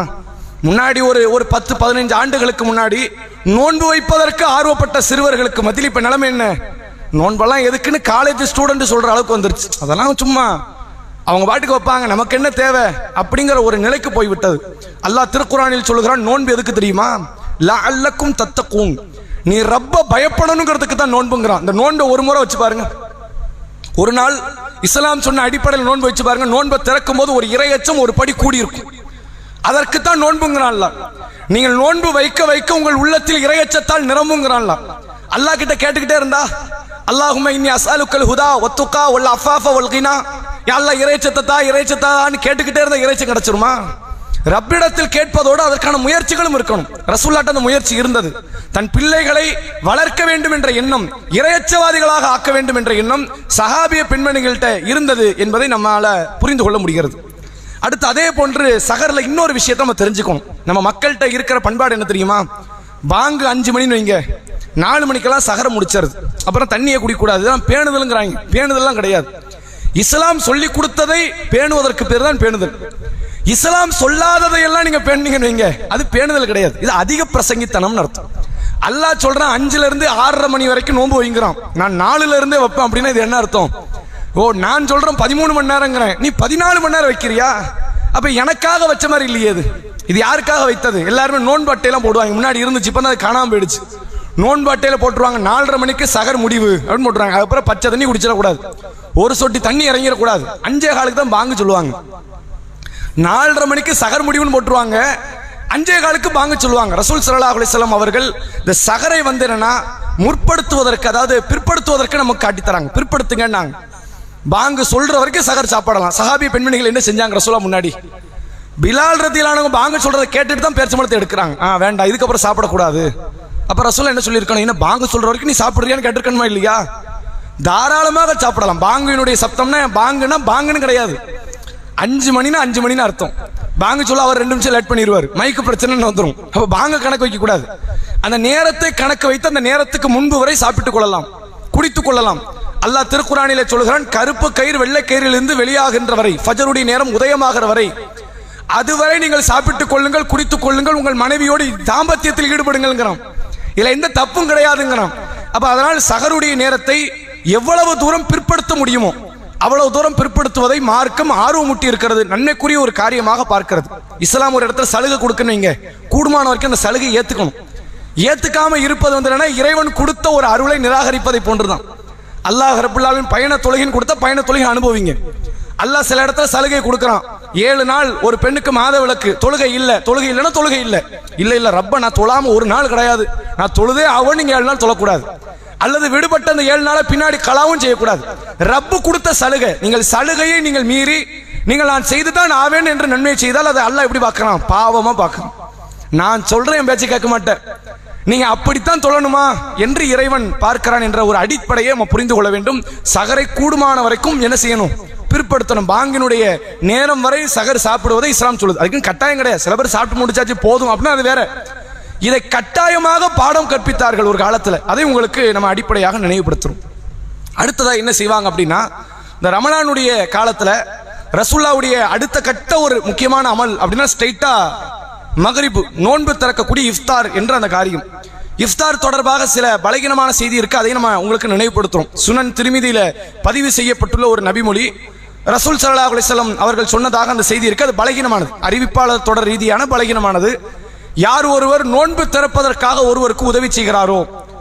முன்னாடி ஒரு 10-15 ஆண்டுகளுக்கு முன்னாடி நோன்பு வைப்பதற்கு ஆர்வப்பட்ட சிறுவர்களுக்கு மத்தியில் இப்ப நிலைமை என்ன? நோன்பெல்லாம் எதுக்குன்னு காலேஜ் ஸ்டூடெண்ட் சொல்ற அளவுக்கு வந்துருச்சு. அதெல்லாம் சும்மா அவங்க பாட்டுக்கு வைப்பாங்க, நமக்கு என்ன தேவை அப்படிங்கிற ஒரு நிலைக்கு போய்விட்டது. அல்லாஹ் திருக்குர்ஆனில் சொல்லுகிறான், நோன்பு எதுக்கு தெரியுமா? லஅல்லக்கும் தத்தகூன், நீ ரப்ப பயப்படணுங்கிறதுக்கு தான் நோன்புங்கிறான். இந்த நோன்பை ஒரு முறை வச்சு பாருங்க, ஒரு நாள் இஸ்லாம் சொன்ன அடிப்படையில் நோன்பு வச்சு பாருங்க. நோன்பை திறக்கும் போது ஒரு இறையச்சம் ஒரு படி கூடி இருக்கும், அதற்குத்தான் நோன்புங்கிறான். நீங்கள் நோன்பு வைக்க வைக்க உங்கள் உள்ளத்தில் இறையச்சத்தால் நிரம்புங்கிறான். அல்லாஹ் கிட்ட கேட்டுக்கிட்டே இருந்தா, அல்லாஹும்ம இன்னி அஸ்அலுக்கல் ஹுதா வத்துகா வல் அஃபாஃப வல் கினா, யா அல்லாஹ் இறைச்சத்தான்னு கேட்டுக்கிட்டே இருந்தா இறைச்சம் கிடைச்சிருமா? ரப்பிடத்தில் கேட்பதோடு அதற்கான முயற்சிகளும் இருக்கணும். ரசூலுல்லாஹ் அந்த முயற்சி இருந்தது. தன் பிள்ளைகளை வளர்க்க வேண்டும் என்ற எண்ணம், இறையச்சவாதிகளாக ஆக்க வேண்டும் என்ற எண்ணம் சஹாபிய பெண்மணிகள்கிட்ட இருந்தது என்பதை நம்மால புரிந்து கொள்ள முடிகிறது. அடுத்து அதே போன்று சஹர்ல இன்னொரு விஷயத்தை நம்ம தெரிஞ்சுக்கணும். நம்ம மக்கள்கிட்ட இருக்கிற பண்பாடு என்ன தெரியுமா? பாங்கு 5 மணின்னு வைங்க, 4 மணிக்கெல்லாம் சஹர முடிச்சிருது. அப்புறம் தண்ணியை குடிக்கூடாது, பேணுதலுங்கிறாங்க. பேணுதல்லாம் கிடையாது. இஸ்லாம் சொல்லி கொடுத்ததை பேணுவதற்கு பேர் தான் பேணுதல். இஸ்லாம் சொல்லாததை எல்லாம் நீங்க பேணுனீங்கன்னு வைங்க, அது பேணுதல் கிடையாது, இது அதிக பிரசங்கித்தனம்னு அர்த்தம். அல்லாஹ் சொல்றான் 5ல இருந்து 6:30 மணி வரைக்கும் நோன்பு வைங்கிறான், நான் 4ல இருந்தே வைப்பேன் அப்படின்னா இது என்ன அர்த்தம்? ஓ நான் சொல்றேன் 13 மணி நேரங்கிறேன், நீ 14 மணி நேரம் வைக்கிறியா? அப்ப எனக்காக வச்ச மாதிரி இல்லையே இது யாருக்காக வைத்தது? எல்லாருமே நோன்பு அட்டையெல்லாம் போடுவாங்க, முன்னாடி இருந்துச்சு, இப்ப அது காணாம போயிடுச்சு. நோன்பு அட்டையில போட்டுருவாங்க 4:30 மணிக்கு சகர் முடிவு அப்படின்னு போட்டுருவாங்க. அதுக்கப்புறம் பச்சை தண்ணி குடிச்சிடக்கூடாது, ஒரு சொட்டி தண்ணி இறங்கிடக்கூடாது, 5:15 தான் பாங்கு சொல்லுவாங்க. 4:30 மணிக்கு சகர் முடிவுன்னு போட்டுருவாங்க, 5:15 பாங்கு சொல்லுவாங்க. ரசூல் ஸல்லல்லாஹு அலைஹி வஸல்லம் அவர்கள் இந்த சகரை வந்து என்னன்னா முற்படுத்துவதற்கு, அதாவது பிற்படுத்துவதற்கு நமக்கு காட்டித்தராங்க. பிற்படுத்துங்கன்னாங்க, பாங்கு சொல்ற வரைக்கும் சகர் சாப்பிடலாம். சஹாபி பெண்மணிகள் என்ன செஞ்சாங்க ரசூலா முன்னாடி? பிலால் ரதியல்லாஹு பாங்கு சொல்றதை கேட்டுட்டு தான் பேரிச்சம்பழத்தை எடுக்கிறாங்க. வேண்டாம் இதுக்கப்புறம் சாப்பிடக்கூடாது. அப்ப ரசூலா என்ன சொல்லியிருக்கணும்? இன்னும் பாங்கு சொல்ற வரைக்கும் நீ சாப்பிடுறியான்னு கேட்டிருக்கணுமா இல்லையா? தாராளமாக சாப்பிடலாம். பாங்குனுடைய சப்தம்னா பாங்குன்னா பாங்குன்னு கிடையாது, 5 மணினா 5 மணின்னு அர்த்தம். பாங்கு சொல்ல அவர் 2 நிமிஷம் லேட் பண்ணிடுவார், மைக்கு பிரச்சனை வந்துடும். அப்ப பாங்க கணக்கு வைக்க கூடாது, அந்த நேரத்தை கணக்கு வைத்து அந்த நேரத்துக்கு முன்பு வரை சாப்பிட்டுக் கொள்ளலாம், குடித்துக் கொள்ளலாம். அல்லாஹ் திருக்குரானிலே சொல்கிறான், கருப்பு கயிறு வெள்ளை கயிறிலிருந்து வெளியாகின்ற வரை, ஃபஜருடைய நேரம் உதயமாகிற வரை, அதுவரை நீங்கள் சாப்பிட்டுக் கொள்ளுங்கள், குடித்துக் கொள்ளுங்கள், உங்கள் மனைவியோடு தாம்பத்தியத்தில் ஈடுபடுங்கிறான். இதுல எந்த தப்பும் கிடையாதுங்கிறான். அப்ப அதனால் சகருடைய நேரத்தை எவ்வளவு தூரம் பிற்படுத்த முடியுமோ அவ்வளவு தூரம் பிற்படுத்துவதை மார்க்கம் ஆர்வமூட்டி இருக்கிறது, நன்மைக்குரிய ஒரு காரியமாக பார்க்கிறது. இஸ்லாம் ஒரு இடத்துல சலுகை கொடுக்கணும், கூடுமான வரைக்கும் அந்த சலுகை ஏத்துக்கணும். ஏத்துக்காம இருப்பது வந்து இறைவன் கொடுத்த ஒரு அருளை நிராகரிப்பதை போன்றுதான். அல்லாஹ் ரப்பல் ஆலமீன் பயண தொழுகைன்னு கொடுத்த பயண தொழுகை அனுபவிங்க. அல்லாஹ் சில இடத்துல சலுகை கொடுக்கறான், 7 நாள் ஒரு பெண்ணுக்கு மாத விலக்கு, தொழுகை இல்லைன்னா தொழுகை இல்ல ரப்ப நான் தொழாம ஒரு நாள் கிடையாது, நான் தொழுதே ஆகும், நீங்க 7 நாள் தொழக்கூடாது. அல்லது விடுபட்ட அந்த 7 நாளை பின்னாடி கலாவும் செய்யக்கூடாது. ரப்பு கொடுத்த சலுகை, நீங்கள் சலுகையை நீங்கள் மீறி நீங்கள் நான் செய்துதான் ஆவேன் என்று நன்மை செய்தால் அதை அல்லாஹ் எப்படி பார்க்கறான்? பாவமா பார்க்கறான். நான் சொல்றேன் என் பேச்சு கேட்க மாட்டேன், நீங்க அப்படித்தான் தொழணுமா என்று இறைவன் பார்க்கிறான் என்ற ஒரு அடிப்படையை நம்ம புரிந்து கொள்ள வேண்டும். சகரை கூடுமான வரைக்கும் என்ன செய்யணும்? பிற்படுத்தணும். பாங்கினுடைய நேரம் வரை சகர் சாப்பிடுவதை இஸ்லாம் சொல்லுது. அதுக்கு கட்டாயம் கிடையாது, சில பேர் சாப்பிட்டு முடிச்சாச்சு போதும் அப்படின்னா அது வேற. இதை கட்டாயமாக பாடம் கற்பித்தார்கள் ஒரு காலத்துல, அதை உங்களுக்கு நம்ம அடிப்படையாக நினைவுபடுத்துறோம். அடுத்ததா என்ன செய்வாங்க அப்படின்னா, இந்த ரமலானுடைய காலத்துல ரசூலுல்லாஹ்வுடைய அடுத்த கட்ட ஒரு முக்கியமான அமல் அப்படின்னா ஸ்ட்ரைட்டா மகரிபு நோன்பு திறக்கக்கூடிய இஃப்தார் என்ற அந்த காரியம். இஃப்தார் தொடர்பாக சில பலகீனமான செய்தி இருக்கு, அதை நம்ம உங்களுக்கு நினைவுபடுத்துறோம். சுனன் திர்மிதியில பதிவு செய்யப்பட்டுள்ள ஒரு நபிமொழி, ரசூல் ஸல்லல்லாஹு அலைஹி வஸல்லம் அவர்கள் சொன்னதாக அந்த செய்தி இருக்கு. அது பலகீனமானது, அறிவிப்பாளர் தொடர் ரீதியான பலகீனமானது. யார் ஒருவர் நோன்பு திறப்பதற்காக ஒருவருக்கு உதவி செய்கிறாரோ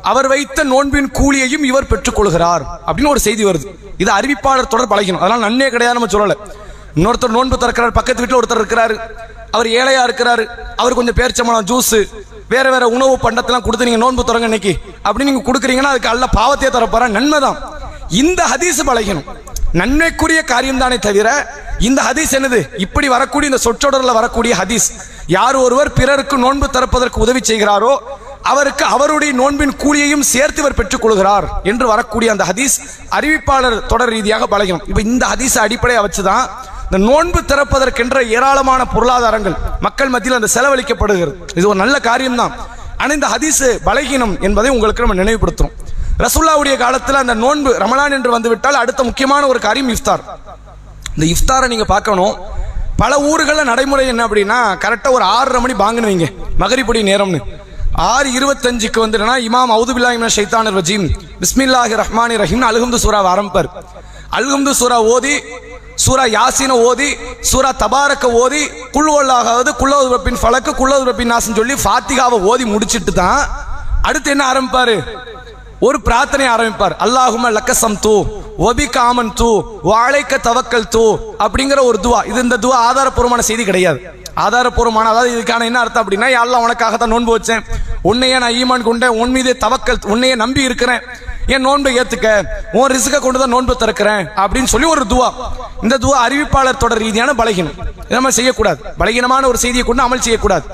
அவர் வைத்த நோன்பின் கூலியையும் இவர் பெற்றுக் கொள்கிறார் அப்படின்னு ஒரு செய்தி வருது. இது அறிவிப்பாளர் தொடர் பலகீனம், அதனால நன்னே கிடையாது நம்ம சொல்லல. இன்னொருத்தர் நோன்பு திறக்கிறார், பக்கத்து வீட்டில் ஒருத்தர் இருக்கிறாரு, அவர் ஏழையா இருக்கிறாரு, அவர் கொஞ்சம் பேரிச்சம்பழம் ஜூஸ் வேற வேற உணவு பண்டத்தெல்லாம் கொடுத்து நீங்க நோன்பு திறங்க இன்னைக்கு அப்படின்னு நீங்க கொடுக்குறீங்கன்னா அதுக்கு அல்ல பாவத்தையே தரப்போற, நன்மைதான். இந்த ஹதீஸ் பலகீனம், நன்மைக்குரிய காரியம் தானே தவிர இந்த ஹதீஸ் என்னது? இப்படி வரக்கூடிய இந்த சொற்றொடர்ல வரக்கூடிய ஹதீஸ், யார் ஒருவர் பிறருக்கு நோன்பு திறப்பதற்கு உதவி செய்கிறாரோ அவருக்கு அவருடைய நோன்பின் கூலியையும் சேர்த்து இவர் பெற்றுக் கொள்கிறார் என்று வரக்கூடிய அந்த ஹதீஸ் அறிவிப்பாளர் தொடர் ரீதியாக பலகீனம். இப்ப இந்த ஹதீஸ் அடிப்படையா வச்சுதான் இந்த நோன்பு திறப்பதற்கென்ற ஏராளமான பொருளாதாரங்கள் மக்கள் மத்தியில் அந்த செலவழிக்கப்படுகிறது. இது ஒரு நல்ல காரியம் தான், ஆனா இந்த ஹதீஸ் பலகீனம் என்பதை உங்களுக்கு நம்ம நினைவுபடுத்துறோம். ரசூலுல்லாஹ்வுடைய காலத்துல அந்த நோன்பு ரமலான் என்று வந்துவிட்டால் அடுத்த முக்கியமான ஒரு காரியம் இஃப்தார். இந்த இஃப்தாரை நீங்க பார்க்கணும், பல ஊர்களில் நடைமுறை என்ன அப்படின்னா கரெக்டா ஒரு 6:30 மணி பாங்குன்னு வைங்க, மகரிபுடைய நேரம்னு. 6:25க்கு வந்துட்டுனா இமாம் அவுது பில்லாஹி மினஷ் ஷைத்தானிர் ரஜீம் பிஸ்மில்லாஹிர் ரஹ்மானிர் ரஹீம் அல்ஹம்து சூரா ஆரம்பிப்பார். அல்ஹம்து சூரா ஓதி, சூரா யாசீனை ஓதி, சூரா தபாரக்க ஓதி, குல் வல்லாஹாவது குல்லது ரப்பின் ஃபலக்கு குல்லது ரப்பின் நாஸ்னு சொல்லி ஃபாத்திகாவை ஓதி முடிச்சிட்டு தான் அடுத்து என்ன ஆரம்பிப்பாரு? ஒரு பிரார்த்தனை ஆரம்பிப்பார். அல்லாஹும்ம லக்கஸம் தூ வபிக ஆமன்து வஅலைக தவக்கல்து அப்படிங்கிற ஒரு துவா. இது இந்த துவா ஆதாரப்பூர்வமான செய்தி கிடையாது. ஆதாரப்பூர்வமான, அதாவது இதுக்கான என்ன அர்த்தம் அப்படின்னா, யா அல்லாஹ் உனக்காக தான் நோன்பு வச்சேன், உன்னையே நான் ஈமான் கொண்டேன், உன் மீதே தவக்கல், உன்னையே நம்பி இருக்கிறேன், என் நோன்பை ஏத்துக்க, உன் ரிஸ்க கொண்டு தான் நோன்பு திறக்கிறேன் அப்படின்னு சொல்லி ஒரு துவா. இந்த துவா அறிவிப்பாளர் தொடர் ரீதியான பலகீனம், நம்ம செய்யக்கூடாது. பலகீனமான ஒரு செய்தியை கொண்டு அமல் செய்யக்கூடாது.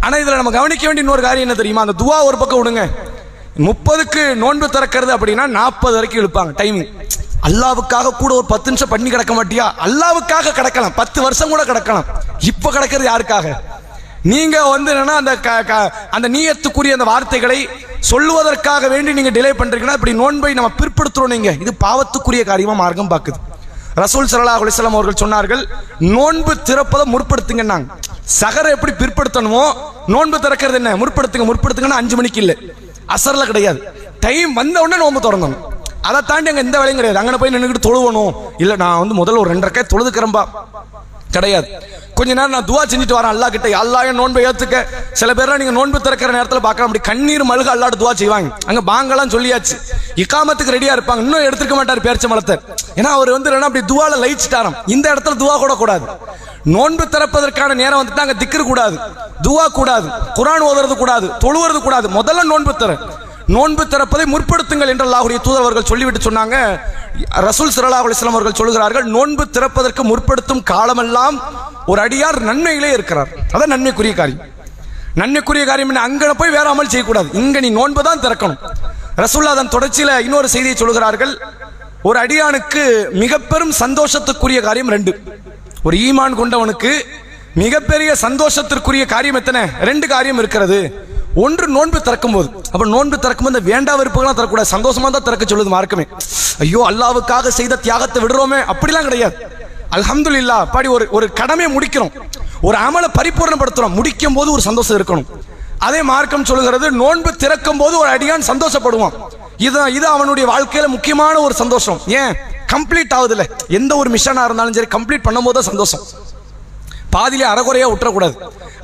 ஆனா இதுல நம்ம கவனிக்க வேண்டிய இன்னொரு காரியம் என்ன தெரியுமா? அந்த துவா ஒரு பக்கம் விடுங்க, 30க்கு நோன்பு திறக்கிறது அப்படின்னா 40 வரைக்கும் இழுப்பாங்க டைமிங். அல்லாவுக்காக கூட ஒரு 10 நிமிஷம் பண்ணி கிடக்க மாட்டியா? அல்லாவுக்காக கிடக்கலாம், 10 வருஷம் கூட கிடக்கலாம். இப்ப கிடக்கிறது யாருக்காக? நீங்க வந்து என்னன்னா அந்த நீயத்துக்குரிய அந்த வார்த்தைகளை சொல்லுவதற்காக வேண்டி நீங்க டிலே பண்றீங்கன்னா இப்படி நோன்பை நம்ம பிற்படுத்துறோம். நீங்க இது பாவத்துக்குரிய காரியமா மார்க்கம் பார்க்குது. ரசூல் ஸல்லல்லாஹு அலைஹி வஸல்லம் அவர்கள் சொன்னார்கள், நோன்பு திறப்பதை முற்படுத்துங்கன்னாங்க. சகரை எப்படி பிற்படுத்தணுமோ நோன்பு திறக்கிறது என்ன முற்படுத்துங்கன்னா 5 மணிக்கு இல்லை, அசர்ல கிடையாது. டைம் வந்த உடனே நோன்பு திறந்தணும். அதை தாண்டி அங்கே எந்த வேலையும் கிடையாது. அங்கே போய் நின்றுக்கிட்டு தொழுவணும், இல்லை நான் முதல்ல ஒரு 2 ரக்காத் தொழுதுக்கிறேன்பா கிடையாது. கொஞ்ச நேரம் நான் துவா செஞ்சுட்டு வரேன் அல்லாஹ் கிட்ட, அல்லாஹ் என் நோன்பை ஏத்துக்க. சில பேர்லாம் நீங்க நோன்பு திறக்கிற நேரத்தில் பார்க்கலாம், அப்படி கண்ணீர் மல்க அல்லாஹ்ட்ட துவா செய்வாங்க. அங்க பாங்கெல்லாம் சொல்லியாச்சு, இகாமத்துக்கு ரெடியா இருப்பாங்க, இன்னும் எடுத்துக்க மாட்டார் பேரிச்சம்பழத்தை. ஏன்னா அவர் அப்படி துவால லயிச்சுட்டாராம். இந்த இடத்துல துவா கூட கூடாது. நோன்பு திறப்பதற்கான நேரம் வந்துட்டு அங்க திக்ர் கூடாது, துவா கூடாது, குர்ஆன் ஓதுறது கூடாது, தொழுவது கூடாது. முதல்ல நோன்பு திறப்பதை முற்படுத்துங்கள் என்று அல்லாஹ்வுடைய தூதர் அவர்கள் சொல்லிவிட்டு சொன்னாங்க. ரசூல் ஸல்லல்லாஹு அலைஹி வஸல்லம் அவர்கள் சொல்கிறார்கள், நோன்பு திறப்பதற்கு முற்படுத்தும் காலமெல்லாம் ஒரு அடியார் நன்மையிலே இருக்கிறார். அதான் நன்மைக்குரிய காரியம். நன்மைக்குரிய காரியம் என்ன? அங்க போய் வேற அமல் செய்யக்கூடாது, இங்க நீ நோன்பு தான் திறக்கணும். ரசூலுல்லாஹ் அதன் தொடர்ச்சியில இன்னொரு செய்தியை சொல்கிறார்கள், ஒரு அடியானுக்கு மிக பெரும் சந்தோஷத்துக்குரிய காரியம் 2. ஒரு ஈமான் கொண்டவனுக்கு மிகப்பெரிய சந்தோஷத்திற்குரிய காரியம் எத்தனை? 2 காரியம் இருக்கிறது. ஒன்று நோன்பு திறக்கும் போது. அப்ப நோன்பு திறக்கும் போது வேண்டா வெறுப்புகளாம் தரக்கூடாது, சந்தோஷமா தான் திறக்க சொல்லுது மார்க்கமே. ஐயோ அல்லாஹ்வுக்காக செய்த தியாகத்தை விடுறோமே அப்படிலாம் கிடையாது. அல்ஹம்துலில்லாஹ் படி ஒரு கடமையை முடிக்கிறோம், ஒரு அமலை பரிபூர்ணப்படுத்துறோம், முடிக்கும் போது ஒரு சந்தோஷம் இருக்கணும். அதே மார்க்கம் சொல்லுகிறது, நோன்பு திறக்கும் போது ஒரு அடியான் சந்தோஷப்படுவான். இது அவனுடைய வாழ்க்கையில முக்கியமான ஒரு சந்தோஷம். ஏன்? கம்ப்ளீட் ஆகுதுல. எந்த ஒரு மிஷனா இருந்தாலும் சரி கம்ப்ளீட் பண்ணும்போது தான் சந்தோஷம். பாதியிலே அறகுறையா விட்டுறக்கூடாது.